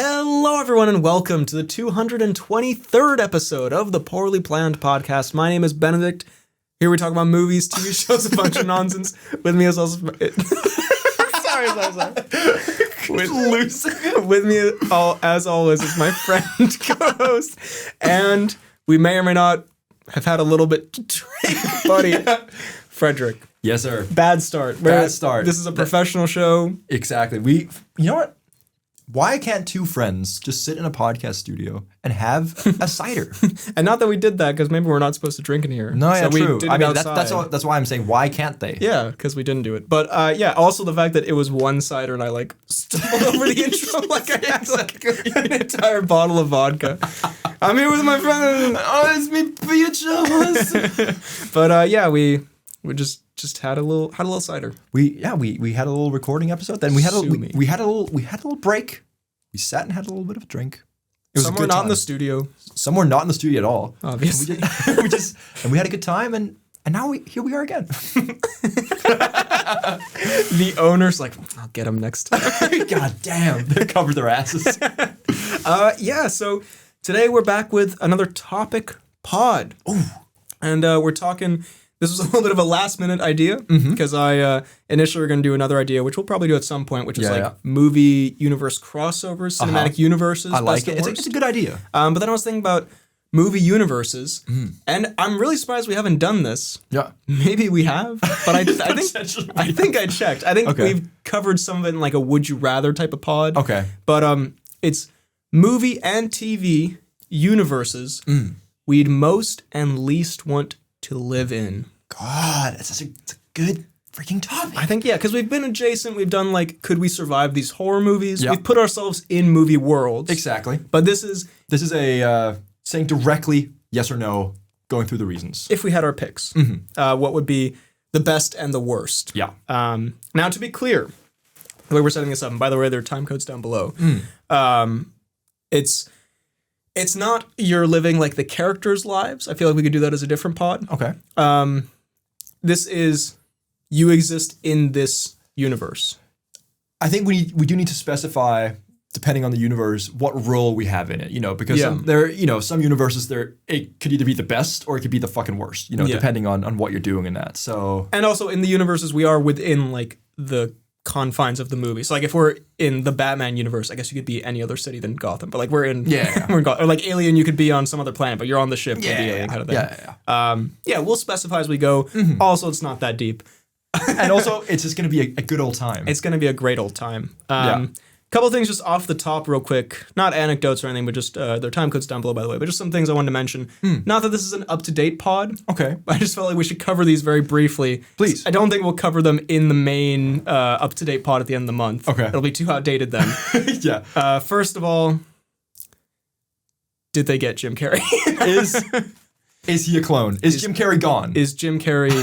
Hello, everyone, and welcome to the 223rd episode of the Poorly Planned Podcast. My name is Benedict. Here we talk about movies, TV shows, a bunch of nonsense. With me is also... sorry. With me, as always, is my friend, co-host, and we may or may not have had a little bit to drink, buddy. Frederick. Yes, sir. Bad start. Bad start. This is a professional show. Exactly. You know what? Why can't two friends just sit in a podcast studio and have a cider? And not that we did that, because maybe we're not supposed to drink in here. No, yeah, true. I mean, that's why I'm saying, why can't they? Yeah, because we didn't do it. But also the fact that it was one cider and I stumbled over the intro like I had an entire bottle of vodka. I'm here with my friend. Oh, it's me, bitch. But we just had a little cider. We had a little recording episode. Then we had a little break. We sat and had a little bit of a drink. It was somewhere a good not time. in the studio. Somewhere not in the studio at all. Obviously. And we had a good time, and now here we are again. The owner's like, I'll get him next time. God damn, they covered their asses. So today we're back with another topic pod. Ooh. And we're talking. This was a little bit of a last-minute idea because I initially were going to do another idea, which we'll probably do at some point, which is movie universe crossovers, cinematic universes. I like it. It's a good idea. But then I was thinking about movie universes, and I'm really surprised we haven't done this. Yeah, maybe we have, but I think I checked. I think we've covered some of it in like a Would You Rather type of pod. Okay, but it's movie and TV universes we'd most and least want to live in. God, it's a good freaking topic. I think, because we've been adjacent. We've done could we survive these horror movies? Yep. We've put ourselves in movie worlds. Exactly. But this is a saying directly yes or no, going through the reasons. If we had our picks, what would be the best and the worst? Yeah. Now, to be clear, the way we're setting this up, and by the way, there are time codes down below. It's not you're living like the characters' lives. I feel like we could do that as a different pod. Okay. This is you exist in this universe. I think we do need to specify, depending on the universe, what role we have in it. Because some universes it could either be the best or it could be the fucking worst. Depending on what you're doing in that. So and also in the universes we are within the confines of the movie. So if we're in the Batman universe, I guess you could be any other city than Gotham. But we're in we're in Gotham. Or like Alien, you could be on some other planet, but you're on the ship with the alien kind of thing. We'll specify as we go. Also, it's not that deep. And also, it's just going to be a good old time. It's going to be a great old time. Couple of things just off the top real quick. Not anecdotes or anything, but just there are time codes down below, by the way. But just some things I wanted to mention. Not that this is an up-to-date pod. Okay. I just felt like we should cover these very briefly. Please. I don't think we'll cover them in the main up-to-date pod at the end of the month. Okay. It'll be too outdated then. Yeah. First of all, did they get Jim Carrey? Is he a clone? Is Jim Carrey gone? Is Jim Carrey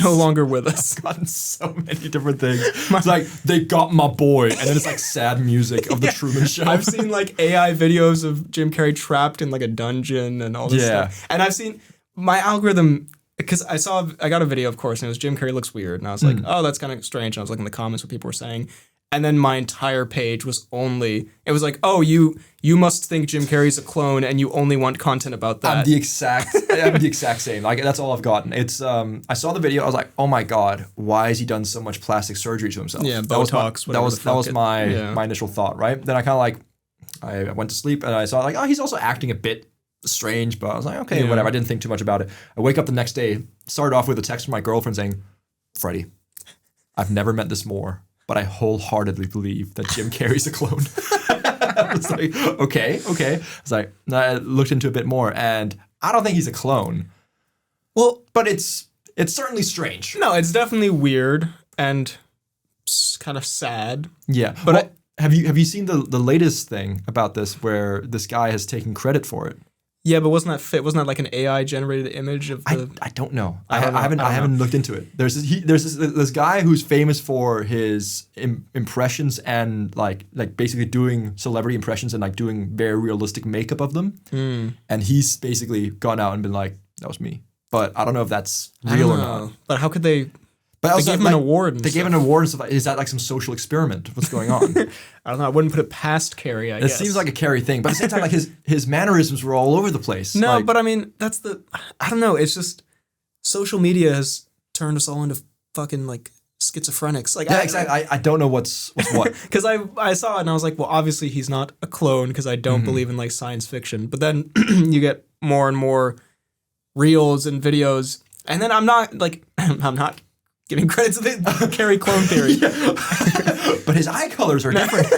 no longer with us? I've gotten so many different things. It's like, they got my boy, and then it's like sad music of the Truman Show. I've seen AI videos of Jim Carrey trapped in a dungeon and all this stuff. And I've seen my algorithm, because I got a video, of course, and it was Jim Carrey looks weird. And I was like, oh, that's kind of strange. And I was looking in the comments what people were saying. And then my entire page was it was like, oh, you must think Jim Carrey's a clone and you only want content about that. I'm the exact same. That's all I've gotten. It's I saw the video, I was like, oh my God, why has he done so much plastic surgery to himself? Yeah, Botox. That was my initial thought, right? Then I kind of I went to sleep and I saw he's also acting a bit strange, but I was like, okay, whatever. I didn't think too much about it. I wake up the next day, started off with a text from my girlfriend saying, Freddie, I've never meant this more, but I wholeheartedly believe that Jim Carrey's a clone. I was like, okay. I was like, I looked into it a bit more, and I don't think he's a clone. Well, but it's certainly strange. No, it's definitely weird and kind of sad. Yeah, but have you seen the latest thing about this where this guy has taken credit for it? Yeah, but wasn't that like an AI generated image of the? I don't know. I haven't looked into it. There's this guy who's famous for his impressions and like basically doing celebrity impressions and doing very realistic makeup of them. And he's basically gone out and been like, that was me. But I don't know if that's real or not. But how could they? But also, they gave him an award. They gave him an award and stuff. Is that like some social experiment? What's going on? I don't know. I wouldn't put it past Carrey, I guess. It seems like a Carrey thing. But at the same time, like his mannerisms were all over the place. No, like, but I mean, I don't know. It's just social media has turned us all into fucking like schizophrenics. Like, yeah, exactly. I don't know what's what. Because I saw it and I was like, well, obviously he's not a clone because I don't believe in like science fiction. But then you get more and more reels and videos, and then I'm not giving credit to the Carrey clone theory. But his eye colors are different.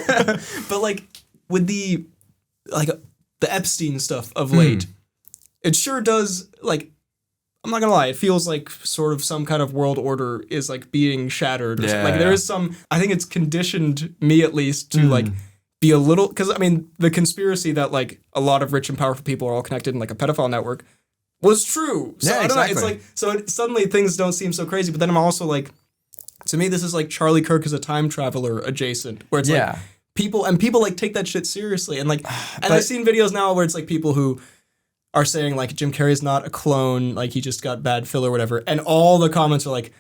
But like with the Epstein stuff of late, it sure does, like, I'm not gonna lie, it feels like sort of some kind of world order is like being shattered. Yeah. Like there is some, I think it's conditioned me at least to like be a little, because I mean the conspiracy that like a lot of rich and powerful people are all connected in like a pedophile network was true. So yeah, I don't know. exactly. It's like, suddenly things don't seem so crazy, but then I'm also like, to me this is like Charlie Kirk is a time traveler adjacent, where it's like people like take that shit seriously, and like, and I've seen videos now where it's like people who are saying like Jim Carrey is not a clone, like he just got bad fill or whatever, and all the comments are like,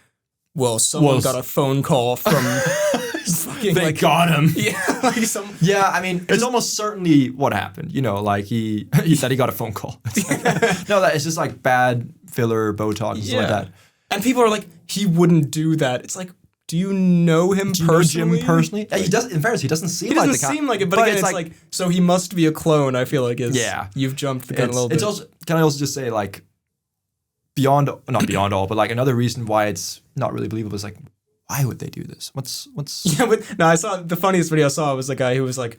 well, someone got a phone call from fucking they like, got him. Yeah, like some. Yeah, I mean, it's almost certainly what happened. You know, like he said he got a phone call. No, it's just like bad filler, Botox, and stuff like that. And people are like, he wouldn't do that. It's like, do you know him personally? Jim personally? Yeah, he does. In fairness, he doesn't seem like the He doesn't seem like it, but again, it's like, so he must be a clone. I feel like you've jumped the gun a little bit. It's also, can I also just say, like, not beyond all, but like another reason why it's not really believable is like, why would they do this? What's? Yeah, but no, I saw the funniest video I saw was a guy who was like,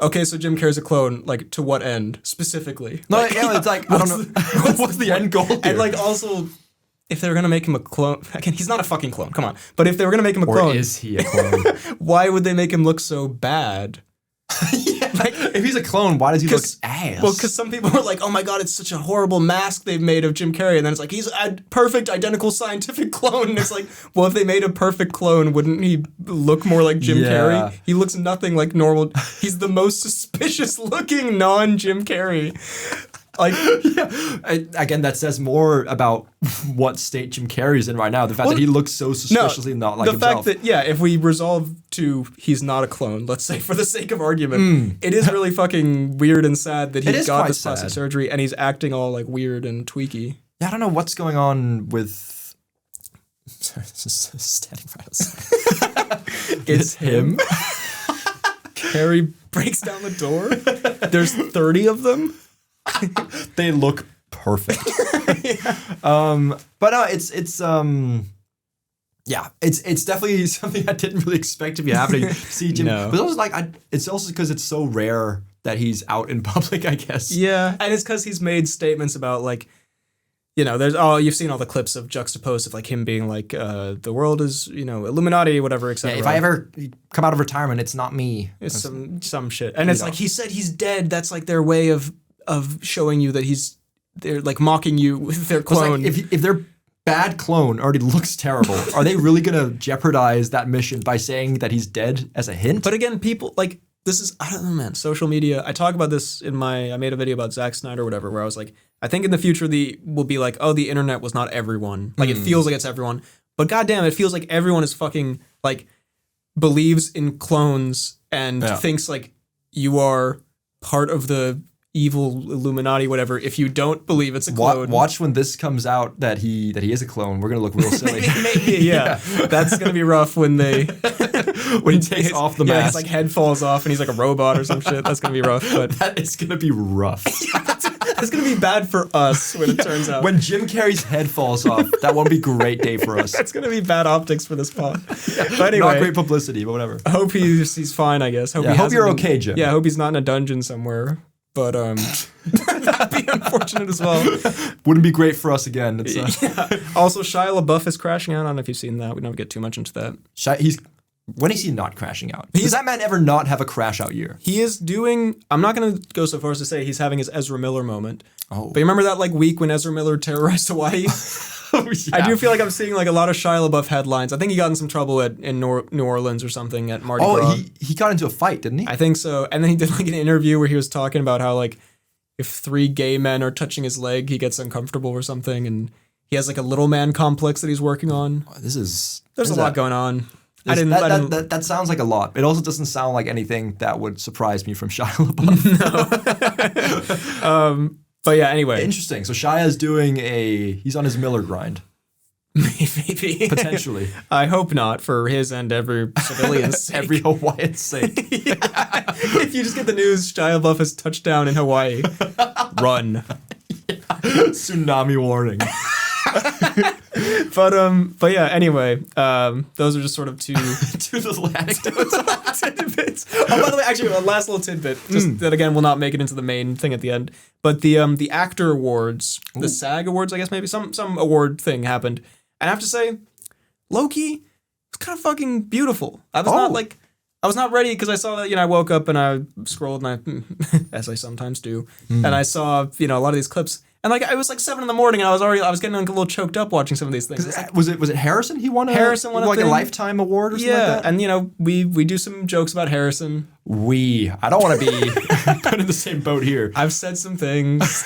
okay, so Jim Carrey's a clone, like, to what end specifically? No, like, yeah, it's like, I don't know, what's the end goal here? And like also, if they were gonna make him a clone, again, he's not a fucking clone. Come on, but if they were gonna make him a clone, or is he a clone? Why would they make him look so bad? Yeah, like, if he's a clone, why does he look ass? Well, because some people are like, oh my god, it's such a horrible mask they've made of Jim Carrey, and then it's like, he's a perfect, identical scientific clone, and it's like, well, if they made a perfect clone, wouldn't he look more like Jim Carrey? He looks nothing like normal. He's the most suspicious looking non-Jim Carrey. Like, again, that says more about what state Jim Carrey's in right now. The fact that he looks so suspiciously not like himself. The fact that, if we resolve to he's not a clone, let's say for the sake of argument, it is really fucking weird and sad that he got this plastic surgery and he's acting all like weird and tweaky. Yeah, I don't know what's going on with. Sorry, this is standing right outside. It's him. Carrey breaks down the door. There's 30 of them. They look perfect. But no, it's definitely something I didn't really expect to be happening. See Jim, but it's also like it's also because it's so rare that he's out in public, I guess. Yeah, and it's because he's made statements about like, there's you've seen all the clips of juxtaposed of like him being like, the world is Illuminati, whatever, etc. Yeah, if I ever come out of retirement, it's not me. It's some shit, and it's like he said he's dead. That's like their way of showing you that they're like mocking you with their clone. Like, if their bad clone already looks terrible, are they really gonna jeopardize that mission by saying that he's dead as a hint? But again, people like this is, I don't know, man. Social media. I talk about this I made a video about Zack Snyder or whatever, where I was like, I think in the future will be like, oh, the internet was not everyone. Like it feels like it's everyone, but goddamn, it feels like everyone is fucking like believes in clones and thinks like you are part of the evil Illuminati, whatever. If you don't believe it's a clone, watch when this comes out that he is a clone. We're gonna look real silly. Maybe, yeah. That's gonna be rough when he takes off the mask. His like head falls off and he's like a robot or some shit. That's gonna be rough. But that is gonna be rough. That's gonna be bad for us when it turns out. When Jim Carrey's head falls off, that won't be a great day for us. That's gonna be bad optics for this pod. But anyway, not great publicity, but whatever. I hope he's fine. I guess. Hope you're okay, Jim. Yeah, I hope he's not in a dungeon somewhere. But that'd be unfortunate as well. Wouldn't be great for us again. Also, Shia LaBeouf is crashing out. I don't know if you've seen that. We don't get too much into that. When is he not crashing out? Does that man ever not have a crash out year? He is doing. I'm not going to go so far as to say he's having his Ezra Miller moment. Oh. But you remember that like week when Ezra Miller terrorized Hawaii? I do feel like I'm seeing like a lot of Shia LaBeouf headlines. I think he got in some trouble in New Orleans or something at Mardi Gras. Oh, he got into a fight, didn't he? I think so. And then he did like an interview where he was talking about how like if 3 gay men are touching his leg, he gets uncomfortable or something. And He has like a little man complex that he's working on. There's a lot going on. That sounds like a lot. It also doesn't sound like anything that would surprise me from Shia LaBeouf. No. But yeah, anyway. Interesting. So Shia's he's on his Miller grind. Maybe. Potentially. I hope not, for his and every civilian's sake. Every Hawaiian's sake. Yeah. If you just get the news, Shia LaBeouf has touched down in Hawaii, run. Tsunami warning. But yeah, anyway, those are just sort of two little anecdotes. tidbits. Oh, by the way, actually, a last little tidbit, just that again will not make it into the main thing at the end. But the actor awards, the SAG awards, I guess maybe some award thing happened, and I have to say, low-key, it's kind of fucking beautiful. I was not ready because I saw that, I woke up and I scrolled and as I sometimes do, and I saw, a lot of these clips. And it was 7 in the morning, and I was getting a little choked up watching some of these things. Was it Harrison? He won Harrison won a lifetime award or something like that? And we do some jokes about Harrison. I don't want to be put in the same boat here. I've said some things.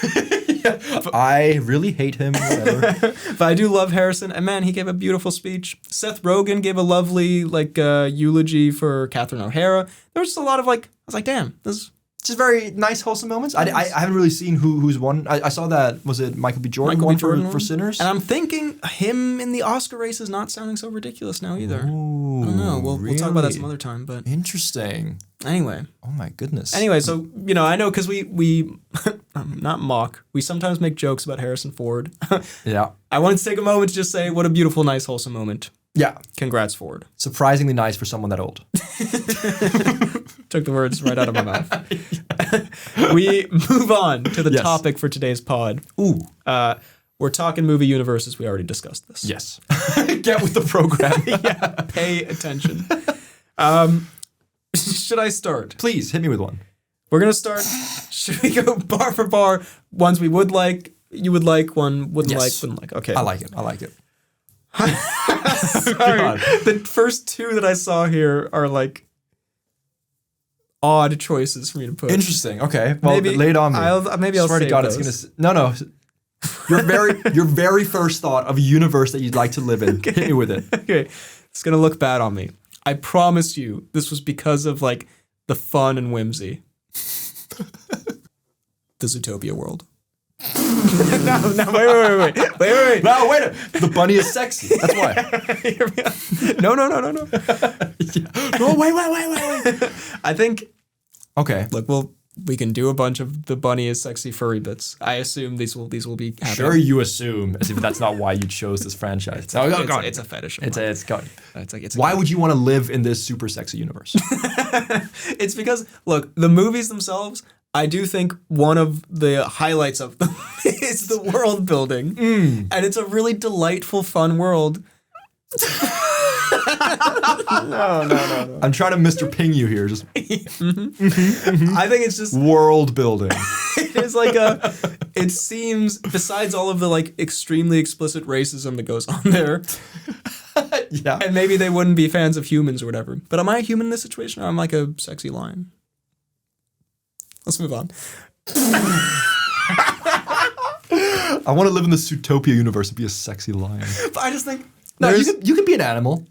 I really hate him, whatever. But I do love Harrison, and man, he gave a beautiful speech. Seth Rogen gave a lovely eulogy for Catherine O'Hara. There was just a lot of I was like, damn, this. Just very nice, wholesome moments. I haven't really seen who's won. I saw that, was it Michael B. Jordan won for Sinners? And I'm thinking him in the Oscar race is not sounding so ridiculous now either. Ooh, I don't know. We'll talk about that some other time. But interesting. Anyway. Oh my goodness. Anyway, so, I know because we not mock, we sometimes make jokes about Harrison Ford. Yeah. I wanted to take a moment to just say what a beautiful, nice, wholesome moment. Yeah. Congrats, Ford. Surprisingly nice for someone that old. Took the words right out of my mouth. We move on to the topic for today's pod. Ooh. We're talking movie universes. We already discussed this. Yes. Get with the program. Yeah. Pay attention. Should I start? Please, hit me with one. We're going to start. Should we go bar for bar? Ones we would like, you would like, one wouldn't like. Okay. I like it. Sorry. The first two that I saw here are odd choices for me to put. Interesting. Okay. Well, maybe, lay it on me. I'll swear to God, those. It's gonna. No. Your very first thought of a universe that you'd like to live in. Okay. Hit me with it. Okay. It's gonna look bad on me. I promise you, this was because of the fun and whimsy. The Zootopia world. No, wait. No, wait. The bunny is sexy. That's why. No. Yeah. No, wait. I think. Okay. Look, we can do a bunch of the bunny is sexy furry bits. I assume these will be happening. Sure, you assume, as if that's not why you chose this franchise. It's a fetish. It's why would you want to live in this super sexy universe? It's because look, the movies themselves. I do think one of the highlights of them is the world building. And it's a really delightful, fun world. No. I'm trying to Mr. Ping you here. Just I think it's just world building. It's it seems, besides all of the extremely explicit racism that goes on there. Yeah. And maybe they wouldn't be fans of humans or whatever. But am I a human in this situation, or am I a sexy lion? Let's move on. I want to live in the Zootopia universe and be a sexy lion. But I just think... No, you can be an animal.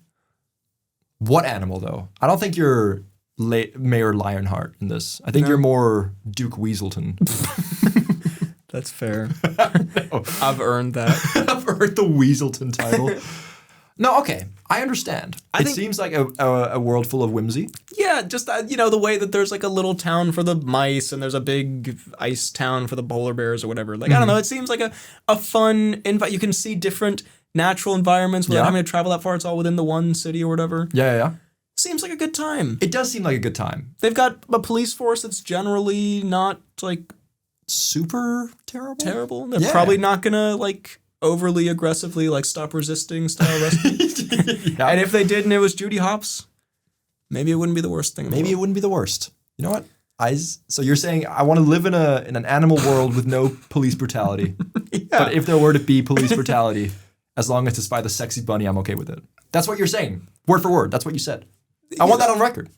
What animal, though? I don't think you're Mayor Lionheart in this. I think you're more Duke Weaselton. That's fair. No. I've earned that. I've earned the Weaselton title. No, okay. I understand. It seems like a world full of whimsy. Yeah, just, the way that there's a little town for the mice and there's a big ice town for the polar bears or whatever. I don't know. It seems like a fun invite. You can see different natural environments without having to travel that far. It's all within the one city or whatever. Yeah. Seems like a good time. It does seem like a good time. They've got a police force that's generally not, super terrible? They're probably not gonna, overly aggressively stop resisting style rescue. Yeah. And if they did and it was Judy Hopps, maybe it wouldn't be the worst thing. Maybe it wouldn't be the worst. You know what? So you're saying I want to live in an animal world with no police brutality. Yeah. But if there were to be police brutality, as long as it's by the sexy bunny, I'm okay with it. That's what you're saying. Word for word. That's what you said. I want that on record.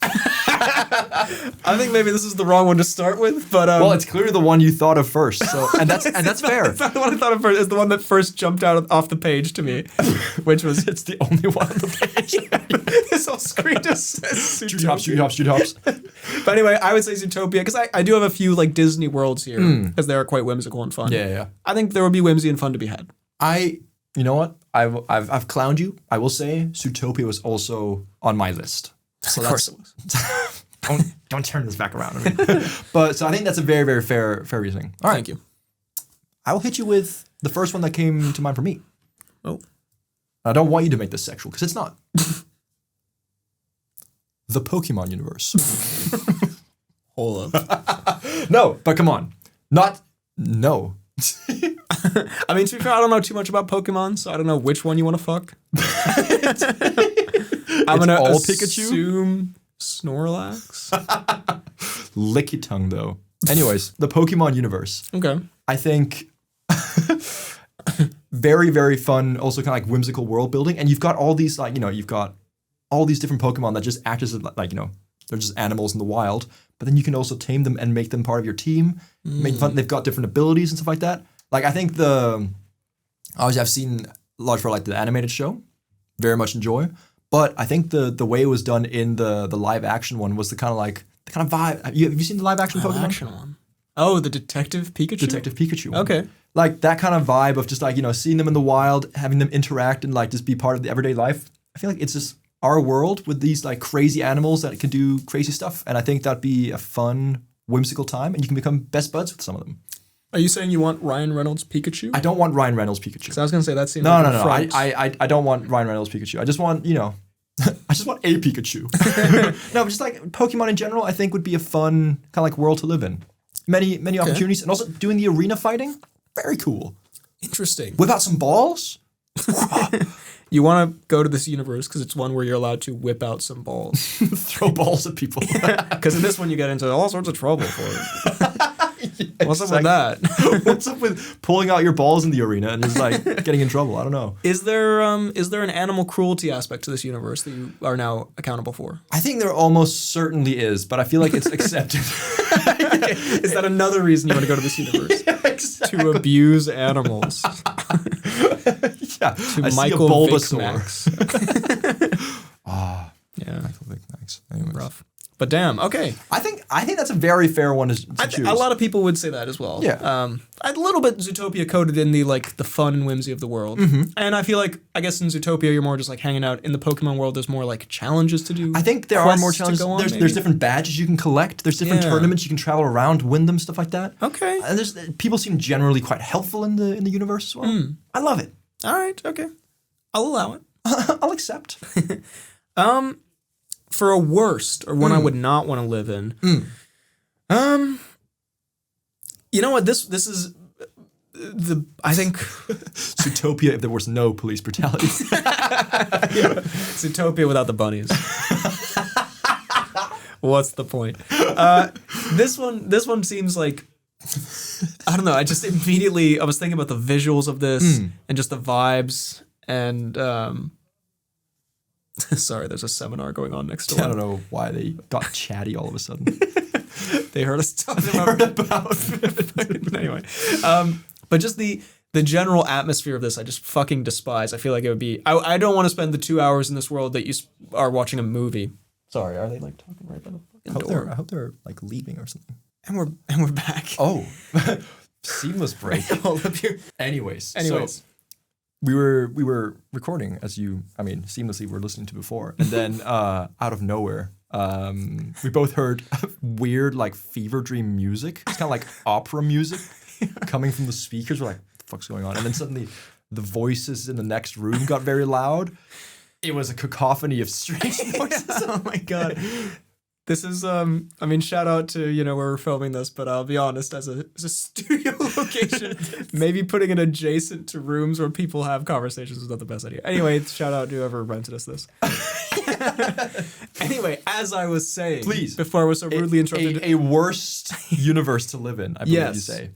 I think maybe this is the wrong one to start with, but well, it's clearly the one you thought of first, so and that's fair. It's not the one I thought of first. It's the one that first jumped off the page to me, which was it's the only one on the page. This whole screen just says Shoot hops. But anyway, I would say Zootopia because I do have a few like Disney worlds here because they are quite whimsical and fun. Yeah. I think there would be whimsy and fun to be had. You know what? I've clowned you. I will say Zootopia was also on my list. So of course it was. don't turn this back around. But so I think that's a very, very fair reasoning. All right. Thank you. I will hit you with the first one that came to mind for me. Oh. I don't want you to make this sexual because it's not. The Pokemon universe. Hold up. No, but come on. No. I mean, to be fair, I don't know too much about Pokemon, so I don't know which one you want to fuck. I'm going to assume Snorlax. Licky tongue, though. Anyways, the Pokemon universe. Okay. I think very, very fun, also kind of like whimsical world building. And you've got all these, like, you've got all these different Pokemon that just act as, like, they're just animals in the wild. But then you can also tame them and make them part of your team. Make fun. They've got different abilities and stuff like that. Like, I think obviously I've seen a lot for like the animated show, very much enjoy. But I think the way it was done in the live action one was the kind of vibe. Have you seen the live action Pokemon? Action one. Oh, the Detective Pikachu? Detective Pikachu one. Okay. Like that kind of vibe of just like, seeing them in the wild, having them interact and like just be part of the everyday life. I feel like it's just our world with these like crazy animals that can do crazy stuff. And I think that'd be a fun, whimsical time and you can become best buds with some of them. Are you saying you want Ryan Reynolds Pikachu? I don't want Ryan Reynolds Pikachu. So I was gonna say that seems no. I don't want Ryan Reynolds Pikachu. I just want I just want a Pikachu. No, but just like Pokemon in general, I think would be a fun kind of like world to live in. Many opportunities, and also doing the arena fighting, very cool. Interesting. Whip out some balls. You want to go to this universe because it's one where you're allowed to whip out some balls, throw balls at people. Because in this one you get into all sorts of trouble for it. What's up with that? What's up with pulling out your balls in the arena and just like getting in trouble? I don't know. Is there an animal cruelty aspect to this universe that you are now accountable for? I think there almost certainly is, but I feel like it's accepted. Is that another reason you want to go to this universe? Yeah, exactly. To abuse animals. Yeah. To Michael Vick-Max. Yeah. Michael Vick-Max. Anyways. Rough. But damn, okay. I think that's a very fair one to choose. A lot of people would say that as well. Yeah. A little bit Zootopia coded in the fun and whimsy of the world. Mm-hmm. And I feel like, I guess in Zootopia you're more just like hanging out. In the Pokemon world there's more like challenges to do. I think there are more challenges. There's different badges you can collect. There's different tournaments you can travel around, win them, stuff like that. Okay. And people seem generally quite helpful in the universe as well. I love it. All right, okay. I'll allow it. I'll accept. For a worst, or one I would not want to live in. You know what? This is I think Zootopia if there was no police brutality. Zootopia without the bunnies. What's the point? This one seems like, I don't know. I just immediately I was thinking about the visuals of this and just the vibes and. Sorry, there's a seminar going on next door. I don't know why they got chatty all of a sudden. They heard us talking about anyway. But just the general atmosphere of this, I just fucking despise. I feel like it would be. I don't want to spend the 2 hours in this world that you are watching a movie. Sorry, are they like talking right by the fucking door? I hope they're like leaving or something. And we're back. Oh, seamless break. Anyways. So, we were recording seamlessly we're listening to before. And then out of nowhere, we both heard weird like fever dream music. It's kind of like opera music coming from the speakers. We're like, what the fuck's going on? And then suddenly the voices in the next room got very loud. It was a cacophony of strange voices. Oh my God. This is, shout out to, where we're filming this, but I'll be honest, as a studio location, maybe putting it adjacent to rooms where people have conversations is not the best idea. Anyway, shout out to whoever rented us this. Anyway, as I was saying, please, before I was so rudely interrupted. A worst universe to live in, I believe you say.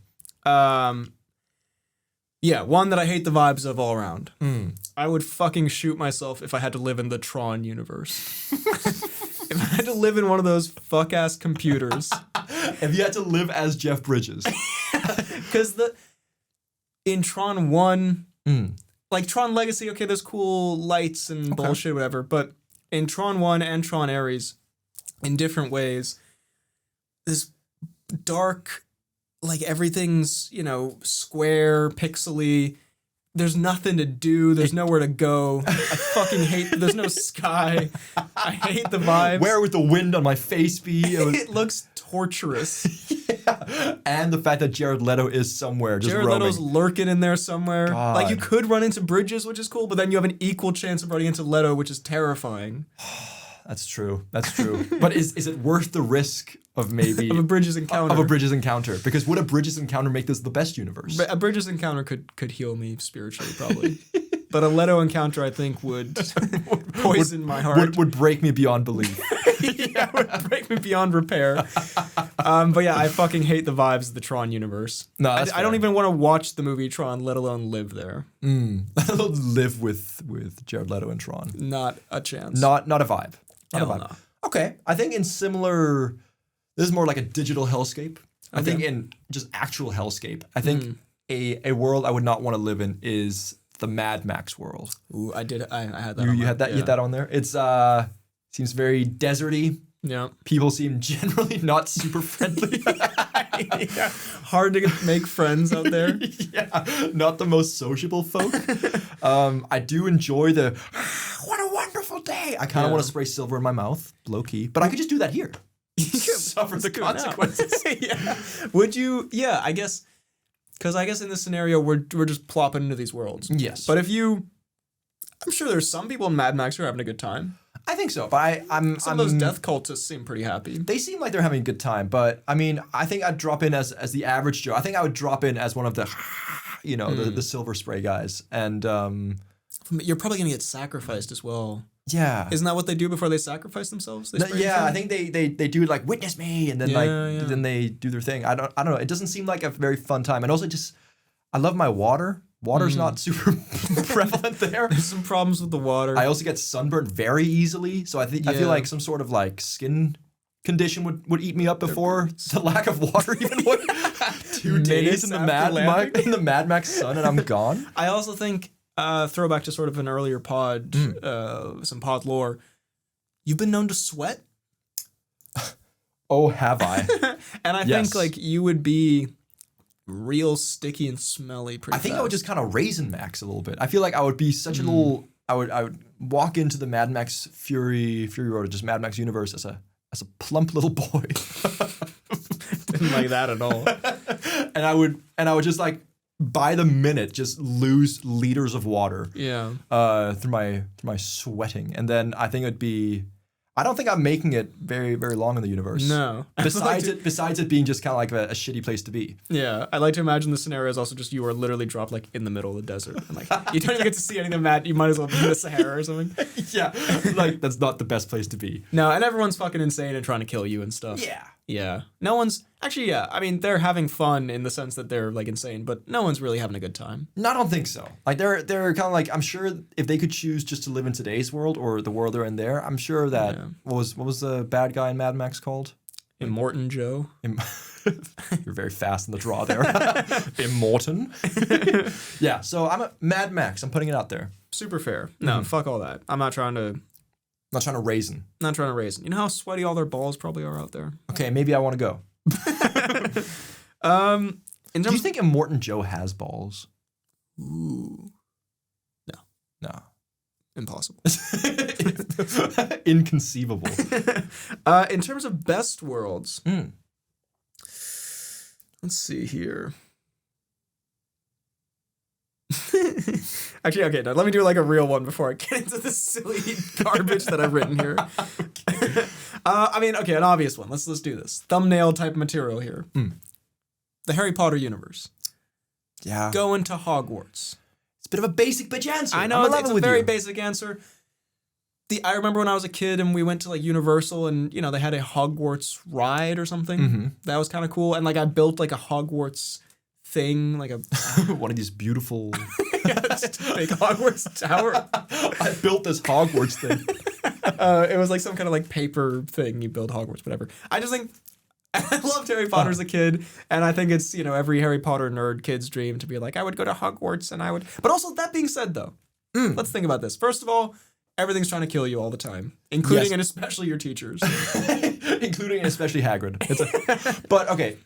Yeah, one that I hate the vibes of all around. I would fucking shoot myself if I had to live in the Tron universe. If I had to live in one of those fuck-ass computers. If you had to live as Jeff Bridges. Because in Tron 1, like Tron Legacy, okay, there's cool lights and bullshit, whatever, but in Tron 1 and Tron Ares, in different ways, this dark, like everything's, square, pixely. There's nothing to do. There's nowhere to go. I fucking hate. There's no sky. I hate the vibes. Where would the wind on my face be? It looks torturous. Yeah. And the fact that Jared Leto is somewhere just Jared roaming. Leto's lurking in there somewhere. God. Like you could run into Bridges, which is cool, but then you have an equal chance of running into Leto, which is terrifying. That's true. But is it worth the risk of maybe of a Bridges encounter? Of a Bridges encounter, because would a Bridges encounter make this the best universe? A Bridges encounter could heal me spiritually, probably. But a Leto encounter, I think, would poison my heart. Would break me beyond belief. Yeah, would break me beyond repair. But yeah, I fucking hate the vibes of the Tron universe. No, I don't even want to watch the movie Tron, let alone live there. Let alone live with Jared Leto and Tron. Not a chance. Not a vibe. Not Hell a vibe. no. Okay, I think in similar, this is more like a digital hellscape. I think in just actual hellscape, I think a world I would not want to live in is the Mad Max world. Ooh, I did. I had that. You had that. You had that on there. It's seems very deserty. Yeah. People seem generally not super friendly. Yeah. Hard to make friends out there. Yeah, not the most sociable folk. I do enjoy the what a wonderful day. I kind of want to spray silver in my mouth, low key, but I could just do that here. Suffer the consequences. Yeah. Would you? Yeah, I guess. Because I guess in this scenario we're just plopping into these worlds. Yes. But I'm sure there's some people in Mad Max who are having a good time. I think so, but some of those death cultists seem pretty happy. They seem like they're having a good time, but I mean, I think I'd drop in as the average Joe. I think I would drop in as one of the, the silver spray guys, and you're probably gonna get sacrificed as well. Yeah, isn't that what they do before they sacrifice themselves? I think they do like witness me, and then then they do their thing. I don't know. It doesn't seem like a very fun time, and also I love my water. Water's not super prevalent there. There's some problems with the water. I also get sunburned very easily, so I feel like some sort of like skin condition would eat me up before the lack of water even would. 2 days in the Mad Max sun and I'm gone. I also think throwback to sort of an earlier pod, some pod lore. You've been known to sweat. Oh, have I? And I think like you would be real sticky and smelly pretty I think fast. I would just kind of raisin Max a little bit. I feel like I would be such a little I would walk into the Mad Max Fury Road, just Mad Max universe as a plump little boy. Didn't like that at all. And I would just like by the minute just lose liters of water. Yeah. Through my sweating. And then I think it'd be I don't think I'm making it very, very long in the universe. No. Besides it being just kind of like a shitty place to be. Yeah. I like to imagine the scenario is also just you are literally dropped like in the middle of the desert. And like you don't even get to see anything mad. You might as well be in the Sahara or something. Yeah. Like that's not the best place to be. No, and everyone's fucking insane and trying to kill you and stuff. Yeah. Yeah. No one's actually, yeah. I mean, they're having fun in the sense that they're like insane, but no one's really having a good time. No, I don't think so. Like they're kind of like, I'm sure if they could choose just to live in today's world or the world they're in there, I'm sure that what was the bad guy in Mad Max called? Immortan Joe. You're very fast in the draw there. Immortan. Yeah. So I'm a Mad Max. I'm putting it out there. Super fair. No, fuck all that. I'm not trying to. Not trying to raisin. Not trying to raisin. You know how sweaty all their balls probably are out there? Okay, maybe I want to go. Do you think Immortan Joe has balls? Ooh. No. Impossible. Inconceivable. In terms of best worlds, let's see here. Actually, okay, no, let me do like a real one before I get into the silly garbage that I've written here. Okay. I mean, okay, an obvious one. Let's do this. Thumbnail type material here. The Harry Potter universe. Yeah. Going to Hogwarts. It's a bit of a basic bitch answer. I know, it's a very basic answer. I remember when I was a kid and we went to like Universal and, you know, they had a Hogwarts ride or something. That was kind of cool. And like I built like a Hogwarts thing, like a one of these beautiful just a big Hogwarts tower. I built this Hogwarts thing. It was like some kind of like paper thing you build Hogwarts, whatever. I just think I loved Harry Potter as a kid, and I think it's, every Harry Potter nerd kid's dream to be like, I would go to Hogwarts and I would. But also, that being said, though, let's think about this. First of all, everything's trying to kill you all the time, including and especially your teachers. Including and especially Hagrid. But okay,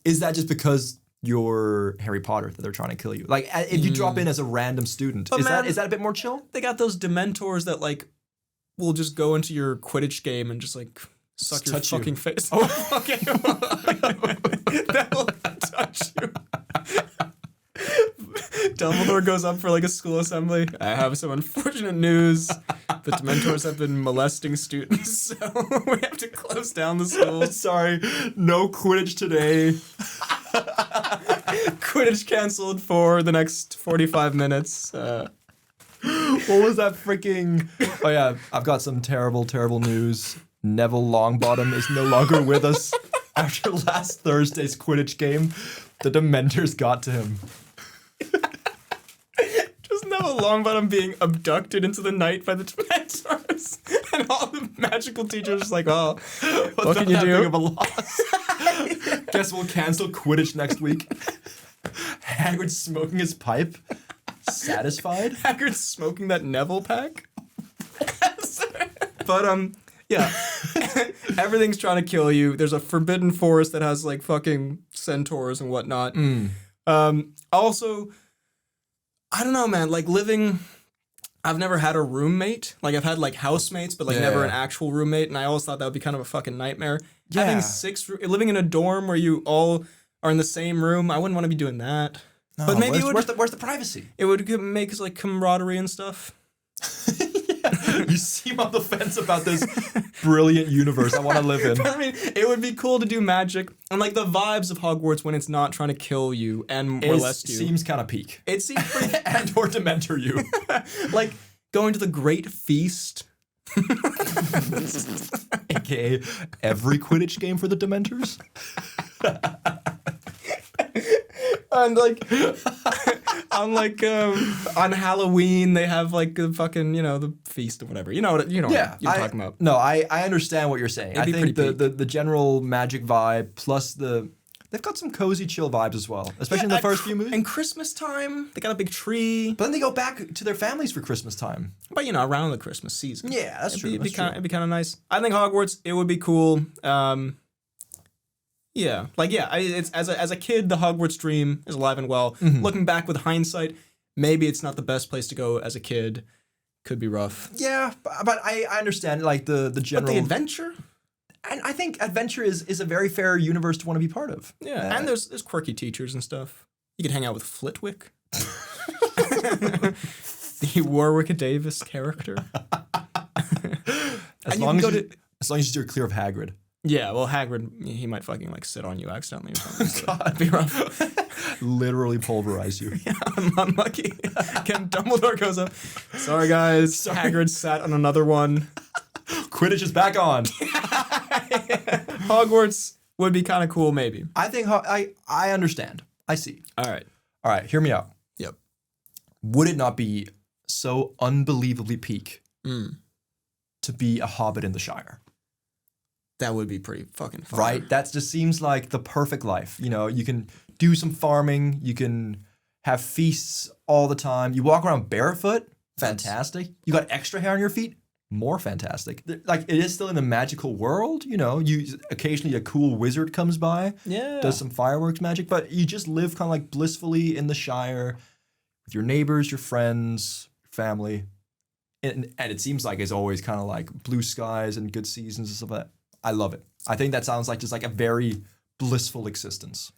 is that just because you're Harry Potter that they're trying to kill you? Like, if you drop in as a random student, is that a bit more chill? They got those Dementors that like will just go into your Quidditch game and just like suck your fucking face. Oh, okay. That will touch you. Dumbledore goes up for like a school assembly. I have some unfortunate news. The Dementors have been molesting students, so we have to close down the school. Sorry, no Quidditch today. Quidditch canceled for the next 45 minutes. What was that freaking... Oh yeah, I've got some terrible, terrible news. Neville Longbottom is no longer with us. After last Thursday's Quidditch game, the Dementors got to him. Just Neville Longbottom being abducted into the night by the Dementors. And all the magical teachers just like, oh, what can you do? Big of a loss. Guess we'll cancel Quidditch next week. Hagrid smoking his pipe. Satisfied? Hagrid's smoking that Neville pack. But yeah, everything's trying to kill you. There's a forbidden forest that has like fucking centaurs and whatnot. Also, I don't know, man. Like living, I've never had a roommate. Like I've had like housemates, but like never an actual roommate. And I always thought that would be kind of a fucking nightmare. Yeah. Having living in a dorm where you all are in the same room, I wouldn't want to be doing that. No, but maybe where's the privacy? It would make like camaraderie and stuff. You seem on the fence about this brilliant universe I want to live in. I mean, it would be cool to do magic. And like the vibes of Hogwarts when it's not trying to kill you and molest you. Seems kind of peak. It seems pretty... and or Dementor you. Like going to the Great Feast. AKA every Quidditch game for the Dementors. And like, on Halloween they have like the fucking the feast or whatever. You know what you're talking about. No, I understand what you're saying. I think the general magic vibe plus they've got some cozy chill vibes as well, especially in the first few movies. And Christmas time, they got a big tree. But then they go back to their families for Christmas time. But around the Christmas season. Yeah, that's true. It'd be kind of nice. I think Hogwarts, it would be cool. Yeah, it's as a kid, the Hogwarts dream is alive and well. Mm-hmm. Looking back with hindsight, maybe it's not the best place to go as a kid. Could be rough. Yeah, but I understand like the general. But the adventure. And I think adventure is a very fair universe to want to be part of. Yeah, and there's quirky teachers and stuff. You could hang out with Flitwick, the Warwick Davis character. As long as you steer clear of Hagrid. Yeah, well, Hagrid, he might fucking like sit on you accidentally or something. So that'd be rough. Literally pulverize you. Yeah, I'm unlucky. Again, Dumbledore goes up. Sorry, guys. Hagrid sat on another one. Quidditch is back on. Hogwarts would be kind of cool, maybe. I think I understand. I see. All right, hear me out. Yep. Would it not be so unbelievably peak to be a hobbit in the Shire? That would be pretty fucking fun. Right? That just seems like the perfect life. You can do some farming. You can have feasts all the time. You walk around barefoot. Fantastic. You got extra hair on your feet. More fantastic. Like, it is still in the magical world. You occasionally a cool wizard comes by. Yeah. Does some fireworks magic. But you just live kind of like blissfully in the Shire with your neighbors, your friends, your family. And it seems like it's always kind of like blue skies and good seasons and stuff like that. I love it. I think that sounds like just like a very blissful existence.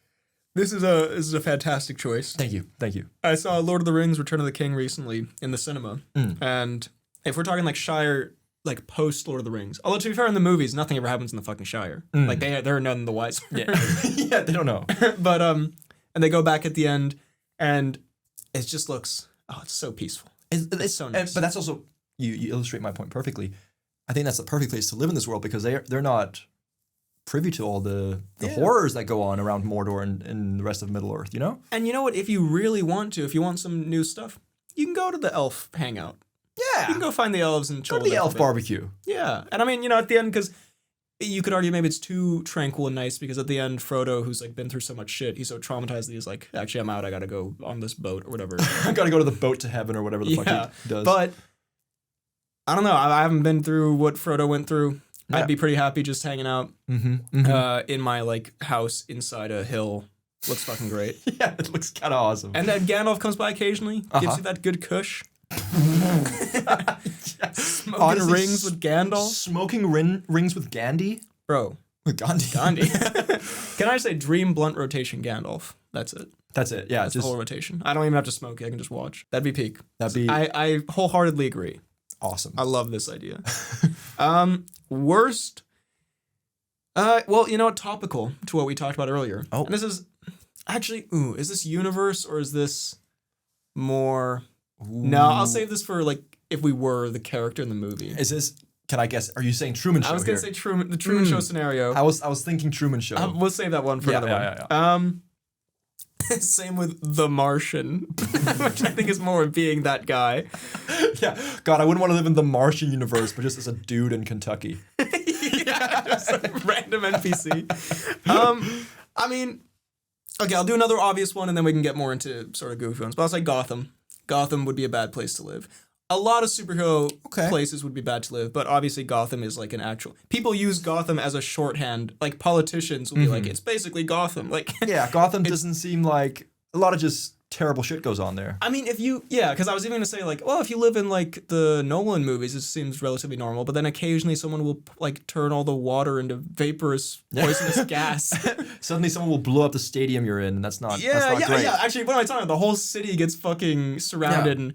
This is a fantastic choice. Thank you. I saw Lord of the Rings: Return of the King recently in the cinema, and if we're talking like Shire, like post Lord of the Rings, although to be fair, in the movies, nothing ever happens in the fucking Shire. Like they're none the wiser. Yeah, they don't know. But and they go back at the end, and it just looks it's so peaceful. It's so nice. But that's also you illustrate my point perfectly. I think that's the perfect place to live in this world because they're not privy to all the horrors that go on around Mordor and the rest of Middle-earth, And you know what? If you really want to, if you want some new stuff, you can go to the elf hangout. Yeah. You can go find the elves and chill Go to with the them elf for a bit. barbecue. Yeah. And I mean, at the end, because you could argue maybe it's too tranquil and nice because at the end, Frodo, who's like been through so much shit, he's so traumatized that he's like, actually, I'm out. I got to go on this boat or whatever. I got to go to the boat to heaven or whatever the fuck he does. But I don't know. I haven't been through what Frodo went through. Yeah. I'd be pretty happy just hanging out in my like house inside a hill. Looks fucking great. Yeah, it looks kind of awesome. And then Gandalf comes by occasionally, gives you that good kush. Smoking Honestly, rings with Gandalf. Smoking rings with Gandhi? Bro. With Gandhi. Gandhi. Can I say dream blunt rotation Gandalf? That's it. That's it. Yeah, That's the whole rotation. I don't even have to smoke it. I can just watch. That'd be peak. I wholeheartedly agree. Awesome. I love this idea. Worst. Well, topical to what we talked about earlier. Oh. And this is actually, is this universe or is this more? Ooh. No, I'll save this for like if we were the character in the movie. Is this? Can I guess? Are you saying Truman Show? I was gonna say the Truman Show scenario. I was thinking Truman Show. We'll save that one for another one. Yeah. Same with The Martian, which I think is more being that guy. Yeah, God, I wouldn't want to live in the Martian universe, but just as a dude in Kentucky. Yeah, just a random NPC. I mean, okay, I'll do another obvious one, and then we can get more into sort of goofy ones. But I'll say Gotham. Gotham would be a bad place to live. A lot of superhero places would be bad to live, but obviously Gotham is like an actual... People use Gotham as a shorthand. Like, politicians will be like, it's basically Gotham. Like, yeah, Gotham doesn't seem like... A lot of just terrible shit goes on there. I mean, because I was even going to say, like, well, if you live in, like, the Nolan movies, it seems relatively normal, but then occasionally someone will, like, turn all the water into vaporous, poisonous gas. Suddenly someone will blow up the stadium you're in, and that's not great. Yeah. Actually, what am I talking about? The whole city gets fucking surrounded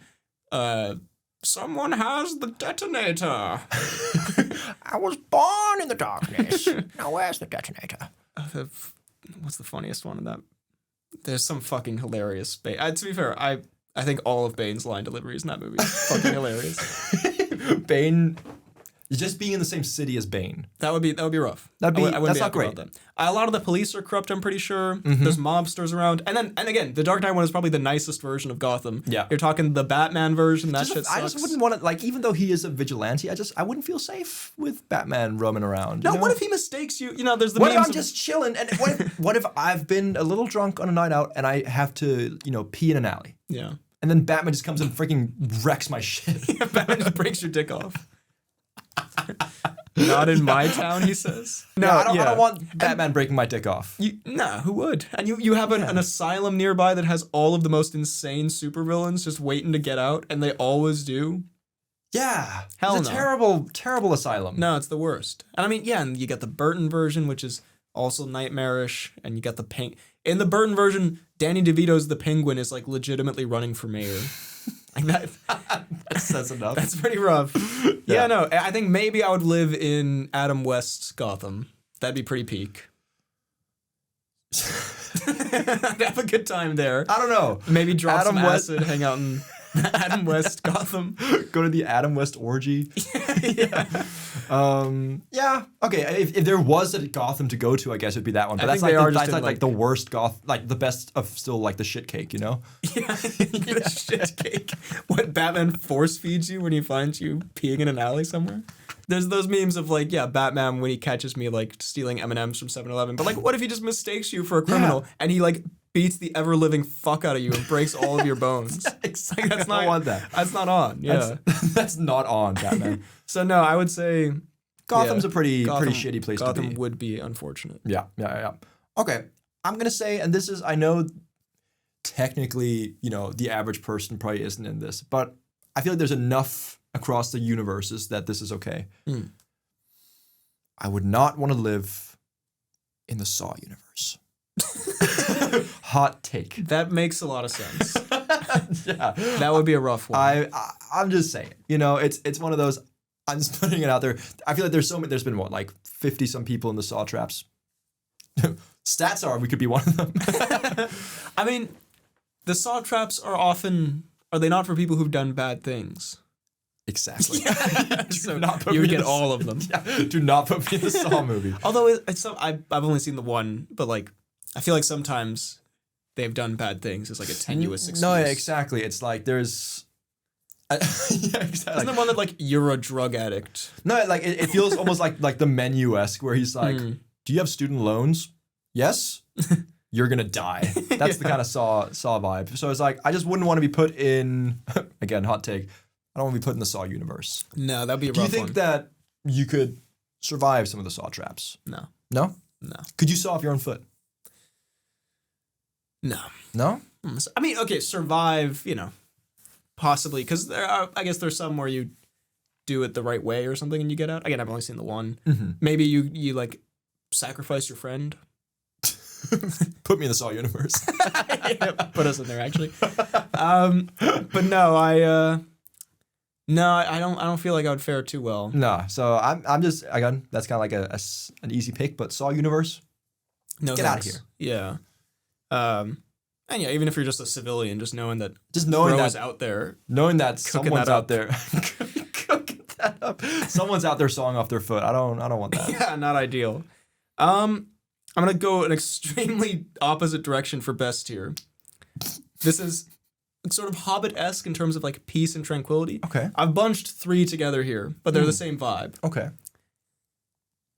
and, someone has the detonator. I was born in the darkness. Now where's the detonator? What's the funniest one of that? There's some fucking hilarious Bane. To be fair, I think all of Bane's line deliveries in that movie is fucking hilarious. Bane, just being in the same city as Bane. That would be rough. That's not great. A lot of the police are corrupt, I'm pretty sure. There's mobsters around. And again, the Dark Knight one is probably the nicest version of Gotham. Yeah. You're talking the Batman version, shit sucks. I just wouldn't want to, like, even though he is a vigilante, I wouldn't feel safe with Batman roaming around. No, what if he mistakes you? There's the What if I'm just chilling? And what if I've been a little drunk on a night out and I have to, pee in an alley? Yeah. And then Batman just comes and freaking wrecks my shit. Yeah, Batman just breaks your dick off. Not in my town, he says. No, I don't want Batman breaking my dick off. Who would? And you have an asylum nearby that has all of the most insane supervillains just waiting to get out, and they always do. Yeah. Hell it's a terrible, terrible asylum. No, it's the worst. And I mean, and you got the Burton version, which is also nightmarish, and you got the in the Burton version, Danny DeVito's the Penguin is like legitimately running for mayor. Like that says enough. That's pretty rough. Yeah, no, I think maybe I would live in Adam West's Gotham. That'd be pretty peak. I'd have a good time there. I don't know. Maybe drop some acid, hang out in Adam West Gotham. Go to the Adam West orgy. Yeah. Okay. If there was a Gotham to go to, I guess it'd be that one. But that's like the worst like the best of still like the shit cake, Yeah. The shit cake. What Batman force feeds you when he finds you peeing in an alley somewhere? There's those memes of like, Batman when he catches me like stealing M&Ms from 7-Eleven. But like, what if he just mistakes you for a criminal and he like beats the ever-living fuck out of you and breaks all of your bones? Exactly. Like, I want that. That's not on. Yeah. That's not on, Batman. So no, I would say Gotham's a pretty shitty place to be. Gotham would be unfortunate. Yeah. Okay. I'm going to say, and this is, I know technically, the average person probably isn't in this, but I feel like there's enough across the universes that this is okay. I would not want to live in the Saw universe. Hot take. That makes a lot of sense. Yeah. That would be a rough one. I'm just saying, it's one of those, I'm just putting it out there. I feel like there's been what, like 50 some people in the Saw traps. Stats are we could be one of them. I mean, the Saw traps are they not for people who've done bad things? Exactly. Yeah. So you would get all of them. Yeah. Do not put me in the Saw movie. Although I've only seen the one, but like I feel like sometimes they've done bad things. It's like a tenuous excuse. No, yeah, exactly. It's like there's Yeah, exactly. Isn't the one that like you're a drug addict? No, like it feels almost like the Menu-esque where he's like, "Do you have student loans? Yes." You're gonna die. That's the kind of Saw vibe. So it's like I just wouldn't want to be put in. Again, hot take. I don't want to be put in the Saw universe. No, that'd be a rough Do you think one. that you could survive some of the Saw traps? No. No. No. Could you saw off your own foot? No. No. I mean, okay, survive. Possibly because I guess there's some where you do it the right way or something and you get out. Again, I've only seen the one. Mm-hmm. Maybe you like sacrifice your friend. Put me in the Saw universe. Yeah, put us in there actually. But no, I don't feel like I would fare too well. No, so I'm just again that's kind of like an easy pick, but Saw universe. No, get out of here. Yeah. And yeah, even if you're just a civilian, just knowing that that's out there, knowing that someone's out there cooking that up, someone's out there sawing off their foot. I don't want that. Yeah, not ideal. I'm gonna go an extremely opposite direction for best here. This is sort of Hobbit-esque in terms of like peace and tranquility. Okay. I've bunched 3 together here, but they're the same vibe. Okay.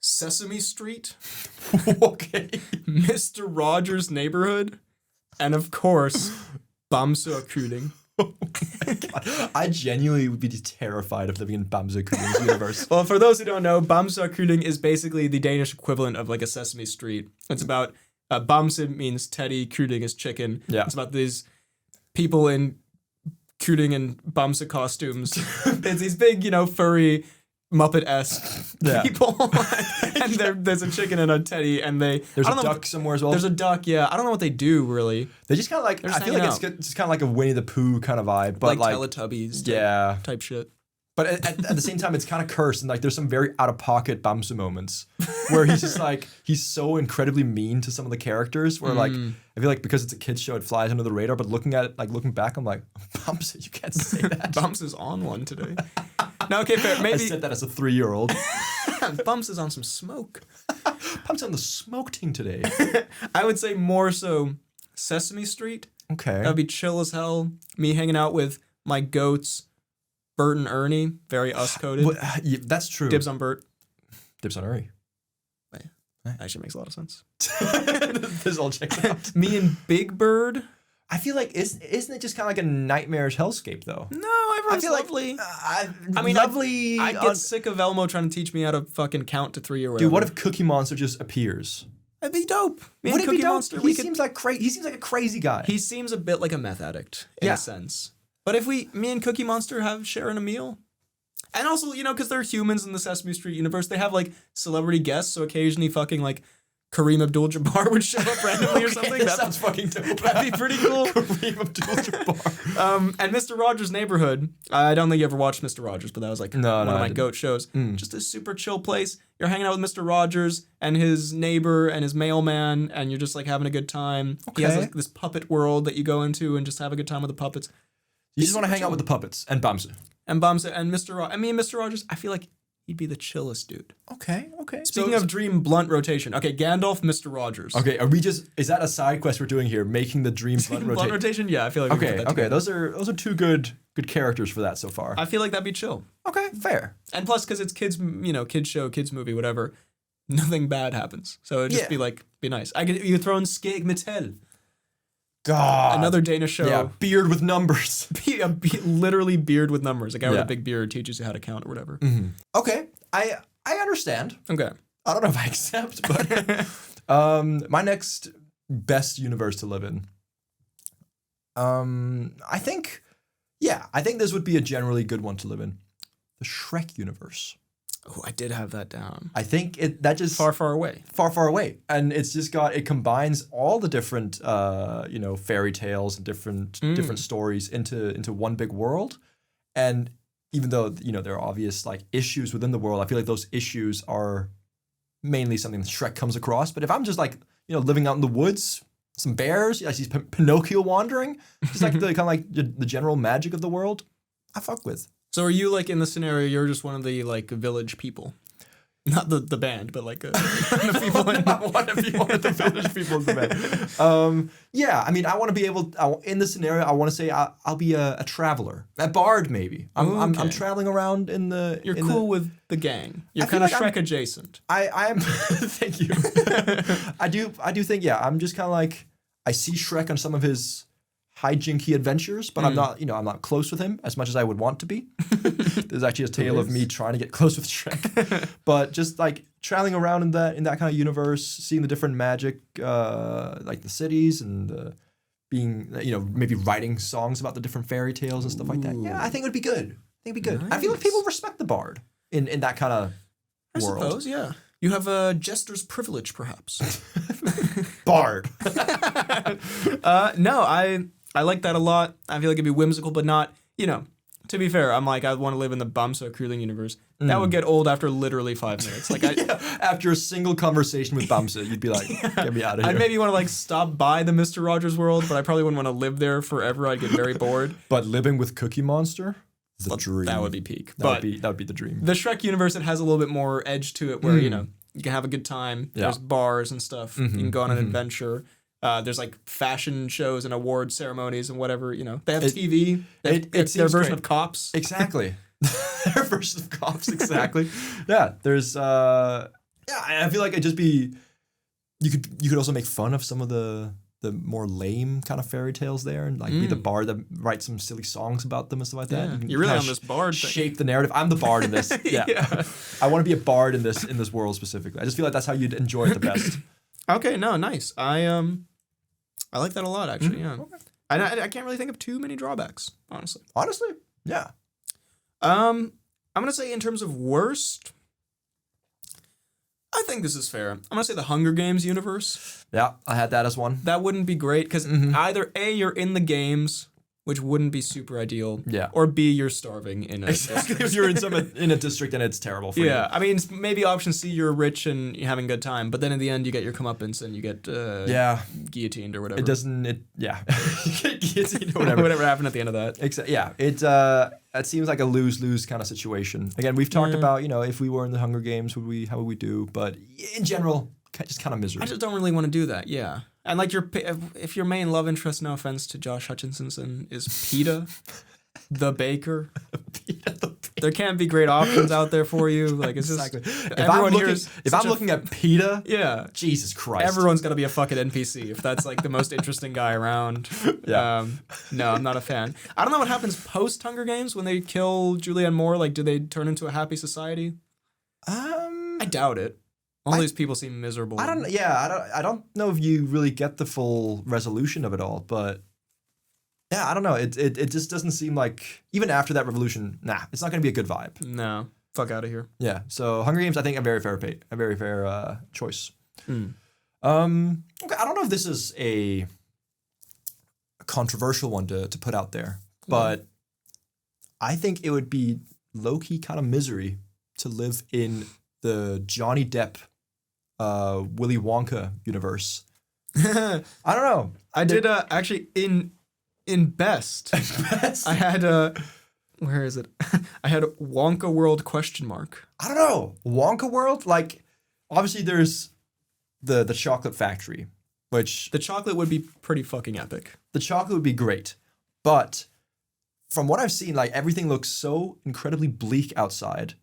Sesame Street, Okay. Mr. Rogers' Neighborhood, and of course, Bamse Kühling. Oh my God. I genuinely would be terrified of living in Bamse Kühling's universe. Well, for those who don't know, Bamse Kühling is basically the Danish equivalent of like a Sesame Street. It's about Bamse means Teddy, Kühling is chicken. Yeah. It's about these people in Kühling and Bamse costumes. It's these big, furry Muppet-esque people, and there's a chicken and a teddy, and there's a duck somewhere as well. There's a duck, yeah. I don't know what they do really. They just kind of like I feel like it's kind of like a Winnie the Pooh kind of vibe, but like Teletubbies, type shit. But at the same time, it's kind of cursed, and like there's some very out of pocket Bamse moments where he's just like he's so incredibly mean to some of the characters. Where like I feel like because it's a kids show, it flies under the radar. But looking back, I'm like Bamse, you can't say that. Bamse's on one today. No, okay, fair. Maybe I said that as a 3-year-old. Bamse's on some smoke. Bamse on the smoke team today. I would say more so Sesame Street. Okay, that'd be chill as hell. Me hanging out with my goats. Bert and Ernie, very us-coded. Yeah, that's true. Dibs on Bert. Dibs on Ernie. Actually makes a lot of sense. This all checks out. Me and Big Bird. I feel like isn't it just kind of like a nightmarish hellscape though? No, everyone's lovely. Lovely. I get sick of Elmo trying to teach me how to fucking count to 3 or whatever. Dude, what if Cookie Monster just appears? That'd be dope. Would it be dope? He seems like a crazy guy. He seems a bit like a meth addict in a sense. But if me and Cookie Monster have sharing a meal, and also, because they're humans in the Sesame Street universe, they have like celebrity guests, so occasionally fucking like Kareem Abdul-Jabbar would show up randomly or something. That sounds fucking dope. That'd be pretty cool. Kareem Abdul-Jabbar. And Mr. Rogers' Neighborhood. I don't think you ever watched Mr. Rogers, but that was like one of my goat shows. Just a super chill place. You're hanging out with Mr. Rogers and his neighbor and his mailman, and you're just like having a good time. Okay. He has like, this puppet world that you go into and just have a good time with the puppets. You just want to hang out with the puppets and Bamse. And Bamse and Mr. Rogers, I feel like he'd be the chillest dude. Okay. Speaking of dream blunt rotation. Okay, Gandalf, Mr. Rogers. Okay, is that a side quest we're doing here? Making the dream blunt rotation? Yeah, I feel like we can put that together. Those are 2 good characters for that so far. I feel like that'd be chill. Okay, fair. And plus, because it's kids, kids show, kids movie, whatever, nothing bad happens. So it'd just be nice. You could throw in Skeg Mattel. God. Another Danish show. Yeah, beard with numbers. Literally beard with numbers. A guy with a big beard teaches you how to count or whatever. Mm-hmm. Okay, I understand. Okay. I don't know if I accept, but my next best universe to live in. I think this would be a generally good one to live in. The Shrek universe. Oh, I did have that down. I think that just far away, and it's just it combines all the different fairy tales and different stories into one big world. And even though there are obvious like issues within the world, I feel like those issues are mainly something that Shrek comes across. But if I'm just like living out in the woods, some bears, I see Pinocchio wandering, just like the kind of like the general magic of the world, I fuck with. So are you like in the scenario? You're just one of the like village people. Not the band, but like the people in one of the village people in the band. Yeah, I mean, I want to be able, in this scenario, I want to say I'll be a traveler. A bard, maybe. I'm traveling around in the... You're cool with the gang. You're kind of like Shrek adjacent. I am... Thank you. I do think, yeah, I'm just kind of like... I see Shrek on some of his hijinky adventures, but I'm not close with him as much as I would want to be. There's actually a tale of me trying to get close with Shrek. But just like traveling around in that kind of universe, seeing the different magic, like the cities and being, maybe writing songs about the different fairy tales and stuff like that. Yeah, I think it would be good. Nice. I feel like people respect the bard in that kind of world. I suppose, yeah. You have a jester's privilege, perhaps. Bard. No, I like that a lot. I feel like it'd be whimsical, but not, to be fair, I'm like, I want to live in the Bamse Crueling universe. That would get old after literally 5 minutes. Like, after a single conversation with Bamse, you'd be like, get me out of here. I'd maybe want to like stop by the Mr. Rogers world, but I probably wouldn't want to live there forever. I'd get very bored. But living with Cookie Monster? The dream. That would be peak. That would be the dream. The Shrek universe, it has a little bit more edge to it where, you can have a good time. Yeah. There's bars and stuff. You can go on an adventure. There's like fashion shows and award ceremonies and whatever, They have TV. It's their version of Cops. Exactly. Their version of Cops, exactly. Yeah, there's I feel like it'd just be you could also make fun of some of the more lame kind of fairy tales there and like be the bard that writes some silly songs about them and stuff like that. You're really on this bard thing. Shape the narrative. I'm the bard in this. Yeah. I want to be a bard in this world specifically. I just feel like that's how you'd enjoy it the best. Okay, no, nice. I like that a lot, actually. Yeah, okay. I can't really think of too many drawbacks, honestly. Honestly, yeah. I'm gonna say in terms of worst, I think this is fair. I'm gonna say the Hunger Games universe. Yeah, I had that as one. That wouldn't be great because either A, you're in the games, which wouldn't be super ideal. Yeah. Or B, you're starving in a district. If you're in a district and it's terrible for you. Yeah, I mean, maybe option C, you're rich and you're having a good time, but then in the end, you get your comeuppance and you get guillotined or whatever. You get guillotined or whatever. Whatever happened at the end of that. Yeah, it seems like a lose-lose kind of situation. Again, we've talked about, if we were in the Hunger Games, how would we do? But in general, just kind of misery. I just don't really want to do that, yeah. And like if your main love interest, no offense to Josh Hutcherson, is PETA, the baker. There can't be great options out there for you. Like it's just if I'm looking at PETA, yeah, Jesus Christ, everyone's gonna be a fucking NPC if that's like the most interesting guy around. Yeah. No, I'm not a fan. I don't know what happens post Hunger Games when they kill Julianne Moore. Like, do they turn into a happy society? I doubt it. All these people seem miserable. I don't know if you really get the full resolution of it all, but yeah, I don't know. It just doesn't seem like, even after that revolution, it's not going to be a good vibe. No, fuck out of here. Yeah, so Hunger Games, I think a very fair choice. Okay, I don't know if this is a controversial one to put out there, but I think it would be low-key kind of misery to live in the Johnny Depp Willy Wonka universe. I don't know. I did actually in best. I had where is it? I had Wonka World ? I don't know. Wonka World? Like, obviously there's the chocolate factory, which the chocolate would be pretty fucking epic. The chocolate would be great, but from what I've seen, like everything looks so incredibly bleak outside.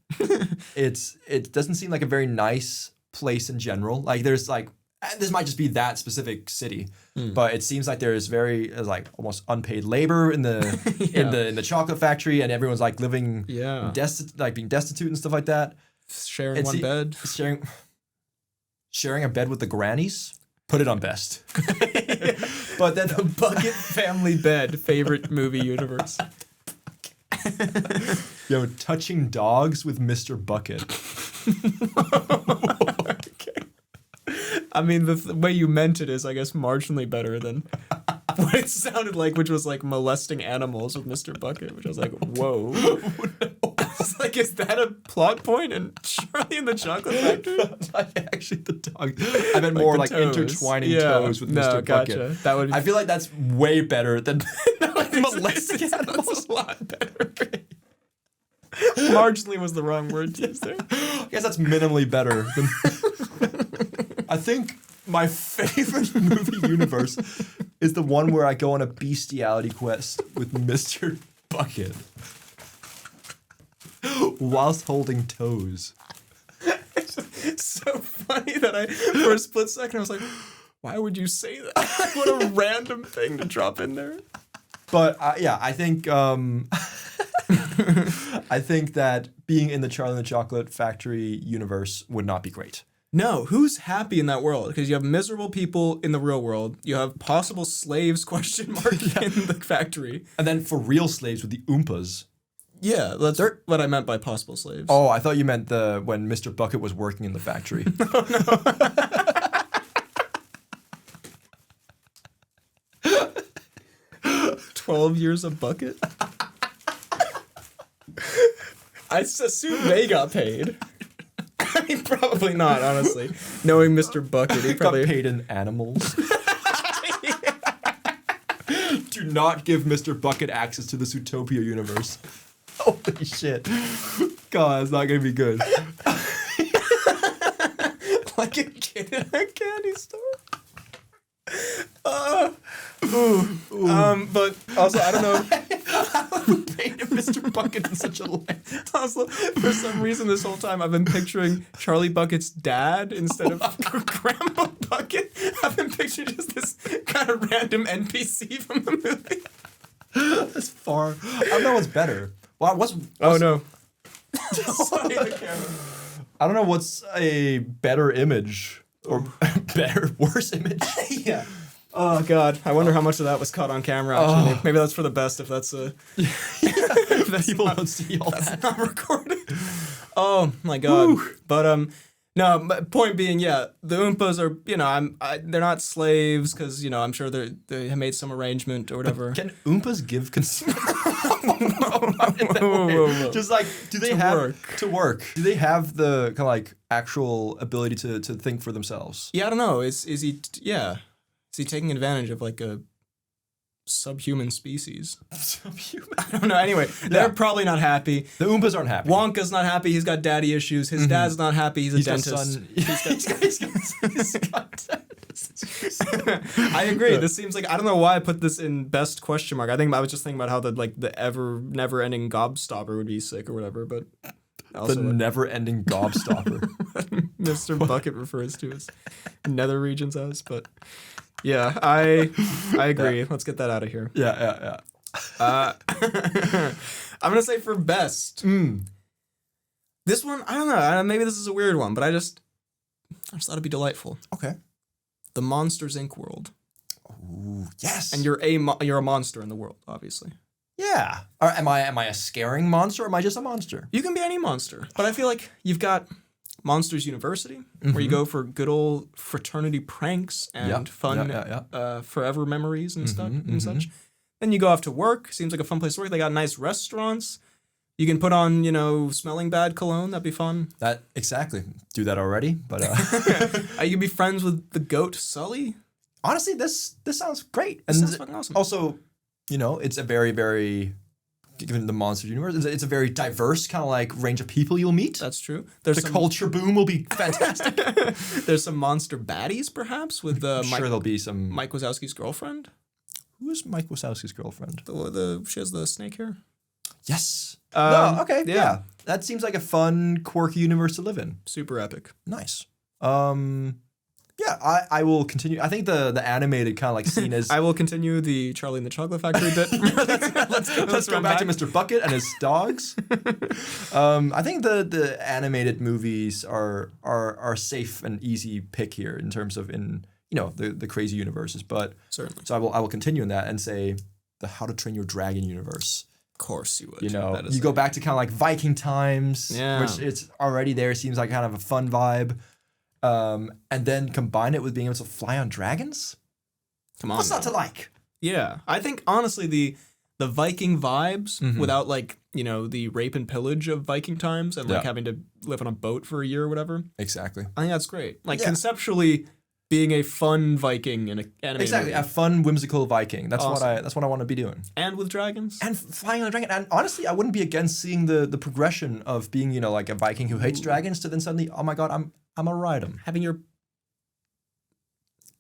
It doesn't seem like a very nice place in general. Like there's like, this might just be that specific city, but it seems like there's like almost unpaid labor in the in the chocolate factory, and everyone's like living being destitute and stuff like that. Sharing one bed. Sharing a bed with the grannies. Put it on best. But then the Bucket Family Bed favorite movie universe. Touching dogs with Mr. Bucket. Okay. I mean, the way you meant it is, I guess, marginally better than what it sounded like, which was like molesting animals with Mr. Bucket, which I was like, whoa. I was like, is that a plot point in Charlie and the Chocolate Factory? Actually, the dog. I meant more like intertwining toes with Mr. Bucket. That would be... I feel like that's way better than molesting animals. That's a lot better. Marginally was the wrong word to use there. I guess that's minimally better than. I think my favorite movie universe is the one where I go on a bestiality quest with Mr. Bucket whilst holding toes. It's so funny that for a split second, I was like, why would you say that? What a random thing to drop in there. But yeah, I think I think that being in the Charlie and the Chocolate Factory universe would not be great. No, who's happy in that world? Because you have miserable people in the real world. You have possible slaves, in the factory. And then for real slaves with the Oompas. Yeah, that's what I meant by possible slaves. Oh, I thought you meant when Mr. Bucket was working in the factory. No. 12 years a bucket? I assume they got paid. I mean, probably not, honestly. Knowing Mr. Bucket, he probably got paid in animals. Do not give Mr. Bucket access to the Zootopia universe. Holy shit. God, it's not gonna be good. Like a kid in a candy store. But also, I don't know. Who painted Mr. Bucket in such a light? Also, for some reason, this whole time I've been picturing Charlie Bucket's dad instead of Grandpa Bucket. I've been picturing just this kind of random NPC from the movie. That's far. I don't know what's better. Well, oh no. I don't know what's a better image or worse image. Yeah. Oh God, I wonder how much of that was caught on camera. Actually, maybe that's for the best. If that's if that's people don't see all that's that. Not recorded. Oh my God. Woo. But no. But point being, yeah, the Oompas are they're not slaves because I'm sure they have made some arrangement or whatever. But can Oompas give consent? Whoa. Just like, do they to work? Do they have the kind of like actual ability to think for themselves? Yeah, I don't know. Is he? Yeah. Is he taking advantage of like a subhuman species? Subhuman? I don't know. Anyway, they're probably not happy. The Oompas aren't happy. Wonka's not happy. He's got daddy issues. His dad's not happy. He's a dentist. He's got I agree. This seems like, I don't know why I put this in best question mark. I was just thinking about how the never-ending gobstopper would be sick or whatever, but... Also, the never-ending gobstopper. Mr. Bucket refers to as nether regions as, but... Yeah, I agree. Yeah. Let's get that out of here. Yeah. I'm gonna say for best. This one, I don't know. Maybe this is a weird one, but I just thought it'd be delightful. Okay. The Monsters Inc. world. Ooh, yes. And you're a monster in the world, obviously. Yeah. Or am I a scaring monster or am I just a monster? You can be any monster, but I feel like you've got Monsters University, where you go for good old fraternity pranks and fun forever memories and stuff and such. Then you go off to work. Seems like a fun place to work. They got nice restaurants. You can put on, smelling bad cologne. That'd be fun. Exactly. Do that already, but you can be friends with the goat Sully. Honestly, this sounds great. This sounds fucking awesome. Also, it's a very, very, given the Monsters universe, it's a very diverse kind of like range of people you'll meet. That's true. The culture boom will be fantastic. There's some monster baddies, perhaps, with I'm sure there'll be some. Mike Wazowski's girlfriend. Who is Mike Wazowski's girlfriend? She has the snake hair. Yes. No, okay. Yeah. That seems like a fun, quirky universe to live in. Super epic. Nice. Yeah, I will continue. I think the animated kind of like scene is... I will continue the Charlie and the Chocolate Factory bit. let's go back to Mr. Bucket and his dogs. I think the animated movies are safe and easy pick here in terms of the crazy universes. But certainly. So I will continue in that and say the How to Train Your Dragon universe. Of course you would. You go back to kind of like Viking times, which it's already there. Seems like kind of a fun vibe. And then combine it with being able to fly on dragons? Come on. What's not to like? Yeah. I think, honestly, the Viking vibes, without, the rape and pillage of Viking times and, having to live on a boat for a year or whatever. Exactly. I think that's great. Conceptually, being a fun Viking in an animated Exactly, movie. a fun, whimsical Viking. That's Awesome. what I want to be doing. And with dragons? And flying on a dragon. And honestly, I wouldn't be against seeing the progression of being, you know, like a Viking who hates dragons to then suddenly, oh my god, I'm gonna ride them. Having your...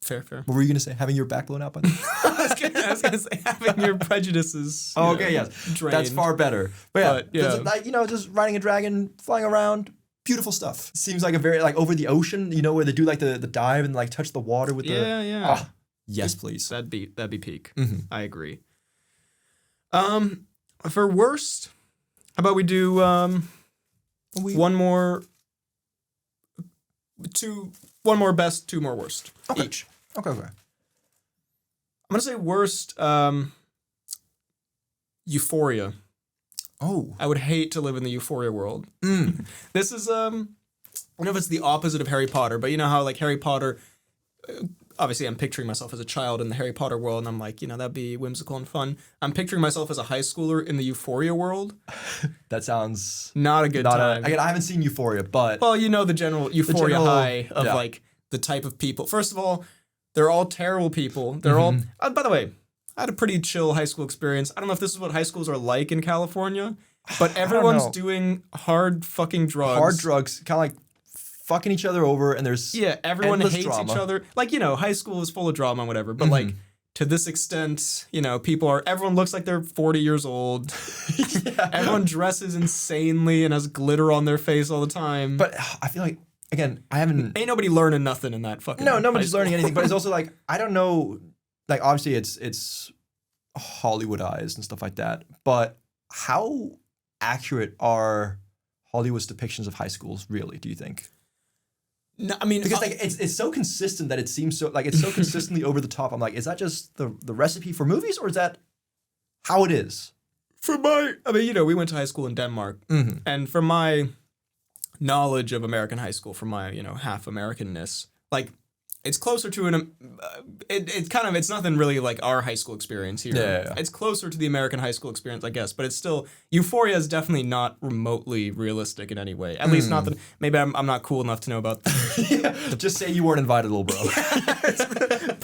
Fair. What were you gonna say? Having your back blown out by I was gonna say having your prejudices. Oh, okay, yes. Drained. That's far better. But yeah, But, like, you know, just riding a dragon, flying around, beautiful stuff. Seems like a very, like, over the ocean, you know, where they do like the dive and like touch the water with the... Yeah. Oh, yes, please. That'd be peak. Mm-hmm. I agree. For worst, how about we do one more best, two more worst each. Okay. I'm gonna say worst. Euphoria. Oh. I would hate to live in the Euphoria world. This is I don't know if it's the opposite of Harry Potter, but you know how like Harry Potter. Obviously, I'm picturing myself as a child in the Harry Potter world, and I'm like, you know, that'd be whimsical and fun. I'm picturing myself as a high schooler in the Euphoria world. That sounds not a good time. Again, I haven't seen Euphoria, but well, you know the general Euphoria high of yeah. like the type of people. First of all, they're all terrible people. They're all. By the way, I had a pretty chill high school experience. I don't know if this is what high schools are like in California, but everyone's doing hard fucking drugs. Hard drugs, kind of like fucking each other over, and there's everyone hates drama. each other. Like, you know, high school is full of drama and whatever, but like to this extent, you know, everyone looks like they're 40 years old. Everyone dresses insanely and has glitter on their face all the time. But I feel like, again, I haven't... Ain't nobody learning nothing in that fucking... No, nobody's learning anything, but it's also like, I don't know, like obviously it's Hollywoodized and stuff like that, but how accurate are Hollywood's depictions of high schools really, do you think? No, I mean, because like it's so consistent that it seems so like it's so consistently over the top. I'm like, is that just the recipe for movies, or is that how it is? I mean, you know, we went to high school in Denmark, and from my knowledge of American high school, from my, you know, half Americanness, like it's closer to it's nothing really like our high school experience here. Yeah. It's closer to the American high school experience, I guess, but it's still, Euphoria is definitely not remotely realistic in any way. At least not that, maybe I'm not cool enough to know about Just say you weren't invited, little bro.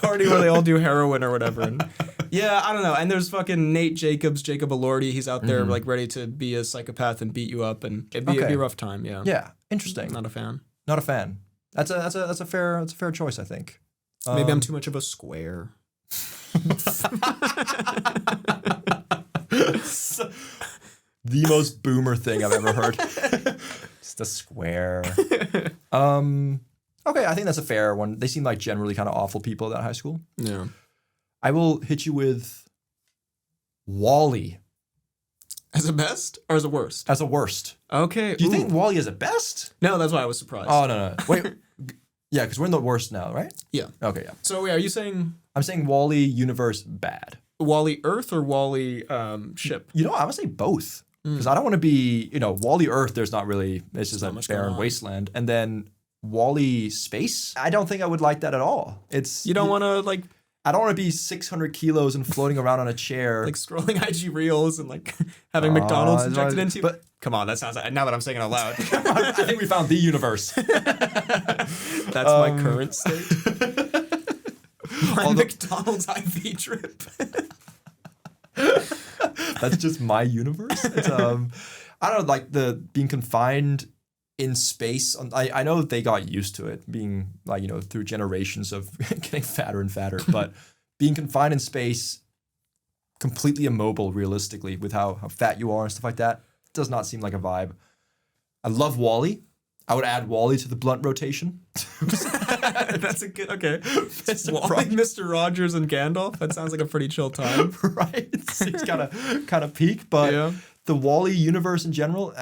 party where they all do heroin or whatever. And yeah, I don't know. And there's fucking Nate Jacobs, Jacob Elordi. He's out there like ready to be a psychopath and beat you up, and it'd be a rough time. Yeah. Yeah. Interesting. Not a fan. Not a fan. That's a fair choice, I think. Maybe I'm too much of a square. The most boomer thing I've ever heard. Just a square. Okay, I think that's a fair one. They seem like generally kind of awful people at that high school. Yeah. I will hit you with Wally. As a best or as a worst? As a worst. Okay. Do you think Wally is a best? No, that's why I was surprised. Oh, no. Wait. Yeah, because we're in the worst now, right? Yeah. Okay, yeah. So, are you saying... I'm saying Wally universe bad. Wally Earth or Wally ship? You know, I would say both. Because I don't want to be, you know, Wally Earth, there's not really, it's just a barren wasteland. And then Wally Space, I don't think I would like that at all. You don't want to, like... I don't want to be 600 kilos and floating around on a chair. Like scrolling IG Reels and like having McDonald's injected into you. But come on, that sounds like, now that I'm saying it out loud. I think we found the universe. That's my current state. My McDonald's IV drip. That's just my universe. It's, I don't know, like the being confined in space. I know they got used to it being like, you know, through generations of getting fatter and fatter, but being confined in space, completely immobile realistically with how fat you are and stuff like that, does not seem like a vibe. I love Wally. I would add Wally to the blunt rotation. That's a good, okay. Wally, Mr. Rogers, and Gandalf. That sounds like a pretty chill time. Right? It's kind of peak, but the Wally universe in general,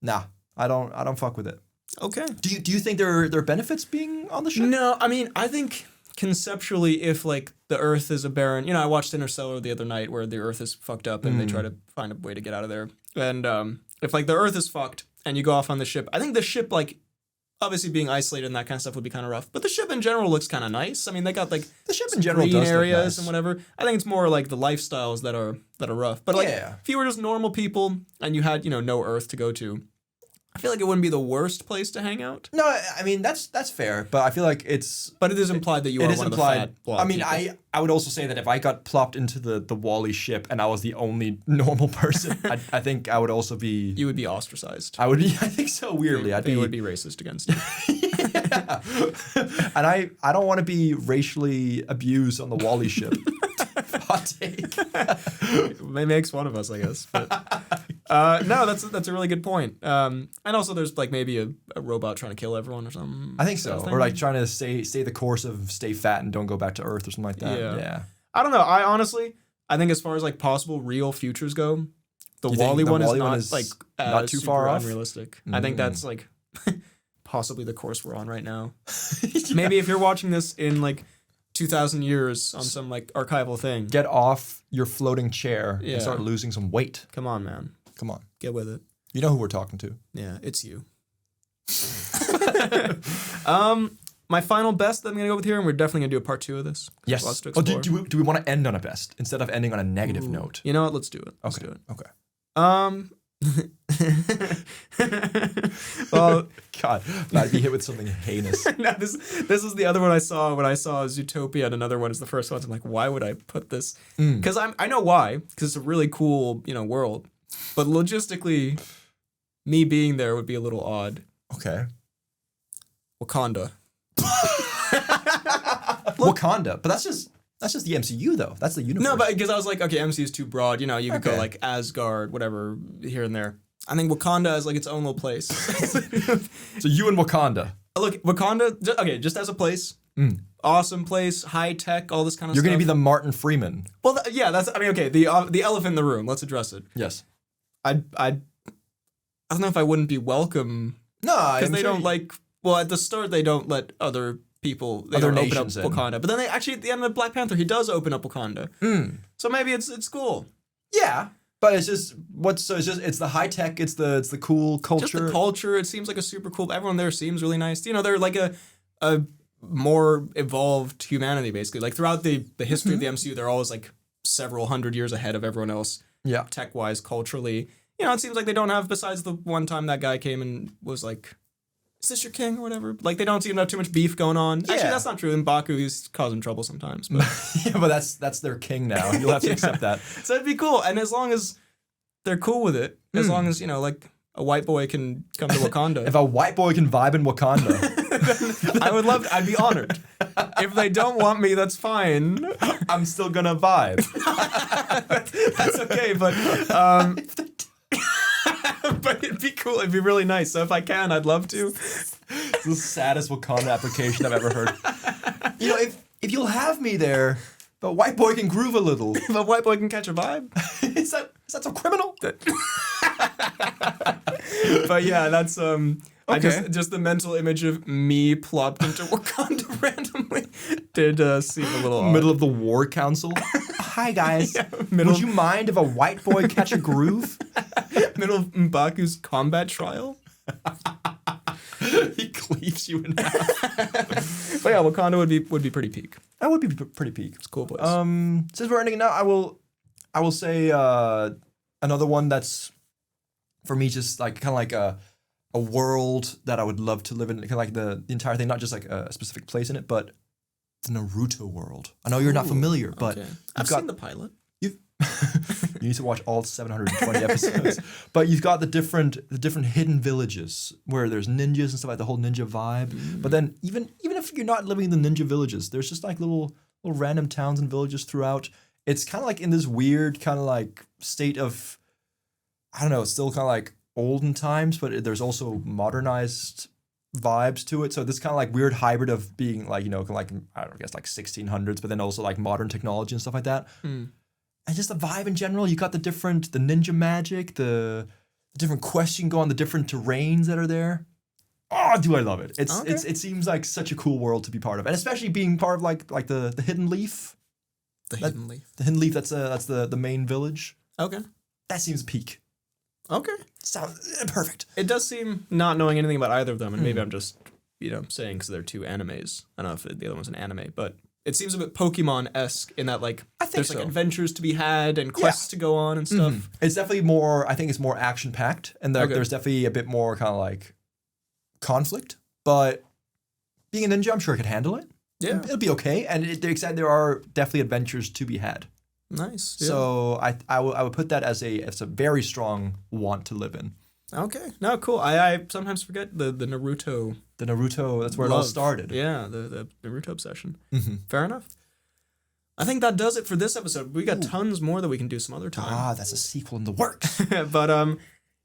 nah. I don't fuck with it. Okay. Do you think there are benefits being on the ship? No, I mean, I think conceptually, if like the Earth is a barren, you know, I watched Interstellar the other night where the Earth is fucked up and they try to find a way to get out of there. And if like the Earth is fucked and you go off on the ship, I think the ship, like obviously being isolated and that kind of stuff would be kind of rough. But the ship in general looks kind of nice. I mean, they got like the ship in general green does areas look nice. and whatever. I think it's more like the lifestyles that are rough. But like if you were just normal people and you had, you know, no Earth to go to, I feel like it wouldn't be the worst place to hang out. No, I mean that's fair, but I feel like it's. But it is implied that you are one of the fat blonde people. I would also say that if I got plopped into the Wally ship and I was the only normal person, I think I would also be. You would be ostracized. I would be. I think so. Weirdly, they would be racist against you. And I don't want to be racially abused on the Wally ship. Hot take. It makes one of us, I guess. But no, that's a really good point. And also, there's like maybe a robot trying to kill everyone or something. I think so. Or like trying to stay the course of stay fat and don't go back to Earth or something like that. Yeah. I don't know. I think as far as like possible real futures go, the Wally one is like not too far off. Unrealistic. I think that's like possibly the course we're on right now. Maybe if you're watching this in like 2,000 years on some like archival thing. Get off your floating chair and start losing some weight. Come on, man. Come on. Get with it. You know who we're talking to. Yeah, it's you. My final best that I'm going to go with here, and we're definitely going to do a part 2 of this. Yes. Lots to explore. Do we want to end on a best instead of ending on a negative note? You know what? Let's do it. Let's do it. Okay. Well, God, I'd be hit with something heinous. No, this is the other one I saw when I saw Zootopia, and another one is the first one. So I'm like, why would I put this? Because I know why. Because it's a really cool, world. But logistically, me being there would be a little odd. Okay. Wakanda. Wakanda, but that's just the MCU though. That's the universe. No, but because I was like, okay, MCU is too broad. You could go like Asgard, whatever, here and there. I think Wakanda is like its own little place. So you and Wakanda. Look, Wakanda, just as a place. Awesome place, high tech, all this kind of You're stuff. You're going to be the Martin Freeman. Well, the elephant in the room. Let's address it. Yes. I don't know if I wouldn't be welcome. No, because they don't like. Well, at the start they don't let other people. They don't open up Wakanda, but then they actually at the end of Black Panther he does open up Wakanda. So maybe it's cool. Yeah. But it's just it's the high tech, it's the cool culture. Just the culture. It seems like a super cool. Everyone there seems really nice. They're like a more evolved humanity basically. Like throughout the history of the MCU, they're always like several hundred years ahead of everyone else. Yeah. Tech wise, culturally, it seems like they don't have. Besides the one time that guy came and was like, "Is this your king?" or whatever. Like they don't seem to have too much beef going on. Yeah. Actually, that's not true. In Baku, he's causing trouble sometimes. But yeah, but that's their king now. You'll have to accept that. So it'd be cool, and as long as they're cool with it, as long as like a white boy can come to Wakanda. If a white boy can vibe in Wakanda, I would love. I'd be honored. If they don't want me, that's fine. I'm still gonna vibe. That's okay, but but it'd be cool. It'd be really nice. So if I can, I'd love to. It's the saddest Wakanda application I've ever heard. If you'll have me there, but white boy can groove a little. If a white boy can catch a vibe. Is that so criminal? But yeah, that's Okay. I just the mental image of me plopped into Wakanda randomly did seem a little odd. Middle of the war council. Hi guys. Yeah, would you mind if a white boy catch a groove? Middle of M'Baku's combat trial. He cleaves you in half. But yeah, Wakanda would be pretty peak. That would be pretty peak. It's a cool place. Since we're ending it now, I will say another one that's for me just like kind of like a world that I would love to live in, kind of like the entire thing, not just like a specific place in it, but the Naruto world. I know you're not familiar, but I've seen the pilot. You need to watch all 720 episodes. But you've got the different hidden villages where there's ninjas and stuff, like the whole ninja vibe. But then even if you're not living in the ninja villages, there's just like little random towns and villages throughout. It's kind of like in this weird kind of like state of, I don't know, it's still kind of like olden times, but there's also modernized vibes to it. So this kind of like weird hybrid of being like, kind of like, I don't know, I guess like 1600s, but then also like modern technology and stuff like that. And just the vibe in general. You got the ninja magic, the different quests you can go on, the different terrains that are there. Oh, do I love it. It seems like such a cool world to be part of. And especially being part of like the Hidden Leaf. The Hidden Leaf, that's the main village. Okay. That seems peak. Okay. Sounds perfect. It does seem, not knowing anything about either of them, and maybe I'm just, saying because they're two animes. I don't know if the other one's an anime, but it seems a bit Pokemon-esque in that like there's so. like adventures to be had and quests to go on and stuff. Mm-hmm. It's definitely more. I think it's more action-packed, and there's definitely a bit more kind of like conflict. But being a ninja, I'm sure I could handle it. Yeah, it'll be okay. And there are definitely adventures to be had. Nice. Yeah. So I would put that as a very strong want to live in. Okay. No, cool. I sometimes forget the Naruto. The Naruto, that's where it all started. Yeah, the Naruto obsession. Mm-hmm. Fair enough. I think that does it for this episode. We got tons more that we can do some other time. That's a sequel in the works. But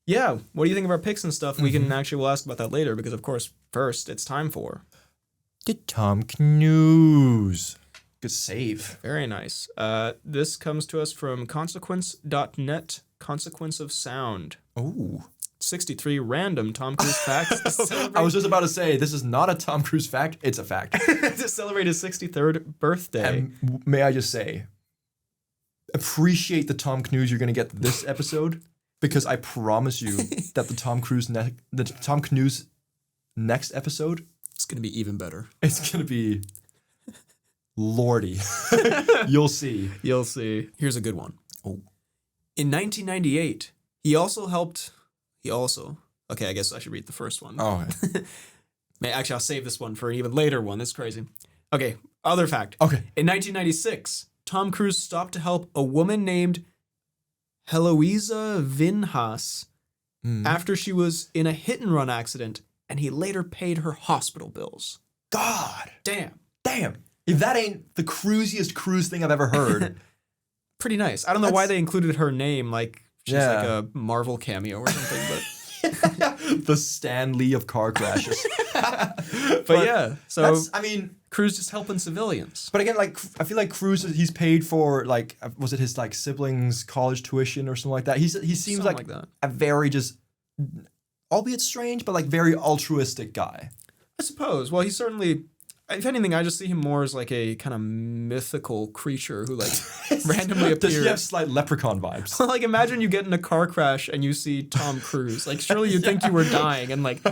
yeah, what do you think of our picks and stuff? We can we'll ask about that later because of course first it's time for the Timecodes. Good save. Very nice. This comes to us from consequence.net, Consequence of Sound. Oh. 63 random Tom Cruise facts. I was just about to say, this is not a Tom Cruise fact, it's a fact. To celebrate his 63rd birthday. And may I just say, appreciate the Tom Cruise you're going to get this episode, because I promise you that the Tom Cruise next episode, it's going to be even better. It's going to be lordy. You'll see. You'll see. Here's a good one. Oh. In 1998, okay, I guess I should read the first one. Oh. Actually, I'll save this one for an even later one. That's crazy. Okay, other fact. Okay. In 1996, Tom Cruise stopped to help a woman named Heloisa Vinhas after she was in a hit-and-run accident, and he later paid her hospital bills. God. Damn. If that ain't the cruisiest cruise thing I've ever heard. Pretty nice. I don't know why they included her name, like she's like a Marvel cameo or something, but... The Stan Lee of car crashes. but yeah, so Cruise just helping civilians. But again, like I feel like Cruise, he's paid for like, was it his like siblings' college tuition or something like that? He seems like that. A very just, albeit strange, but like very altruistic guy. I suppose. Well, he's certainly. If anything, I just see him more as like a kind of mythical creature who like randomly appears. Does he have slight leprechaun vibes? Like imagine you get in a car crash and you see Tom Cruise. Like surely you'd think you were dying and like,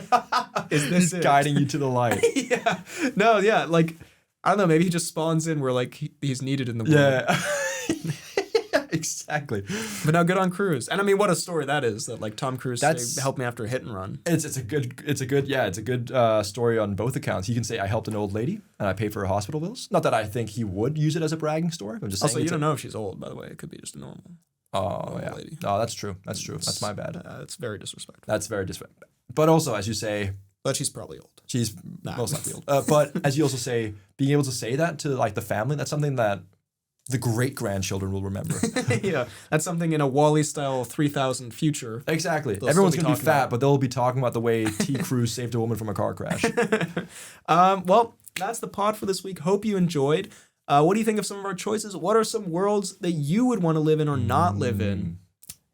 is this He's guiding you to the light. Yeah. No, yeah. Like, I don't know. Maybe he just spawns in where like he's needed in the world. Yeah. Exactly. But now good on Cruise. And I mean, what a story that is, that like Tom Cruise helped me after a hit and run. It's a good story on both accounts. He can say, I helped an old lady and I paid for her hospital bills. Not that I think he would use it as a bragging story. I'm just saying. Also, you don't know if she's old, by the way. It could be just a normal lady. Oh, that's true. That's my bad. It's very disrespectful. That's very disrespectful. But also, as you say... But she's probably old. She's most likely old. But as you also say, being able to say that to like the family, that's something that the great-grandchildren will remember. Yeah, that's something in a Wall-E-style 3000 future. Exactly. Everyone's going to be fat, but they'll be talking about the way T. Cruise saved a woman from a car crash. Well, that's the pod for this week. Hope you enjoyed. What do you think of some of our choices? What are some worlds that you would want to live in or not live in?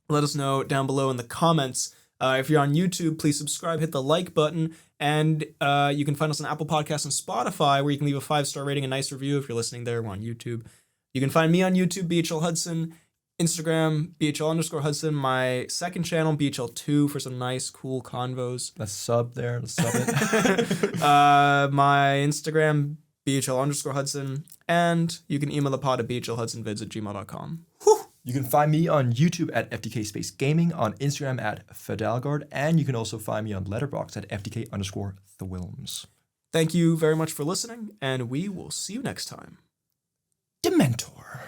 Let us know down below in the comments. If you're on YouTube, please subscribe, hit the like button, and you can find us on Apple Podcasts and Spotify, where you can leave a 5-star rating, a nice review if you're listening there. We're on YouTube. You can find me on YouTube, BHL Hudson, Instagram, BHL_Hudson, my second channel, BHL2, for some nice, cool convos. Let's sub there. Let's sub it. My Instagram, BHL_Hudson, and you can email the pod at bhlhudsonvids@gmail.com. You can find me on YouTube at FDK Space Gaming, on Instagram at Fidelgard, and you can also find me on Letterboxd at FDK_TheWilms. Thank you very much for listening, and we will see you next time. Dementor.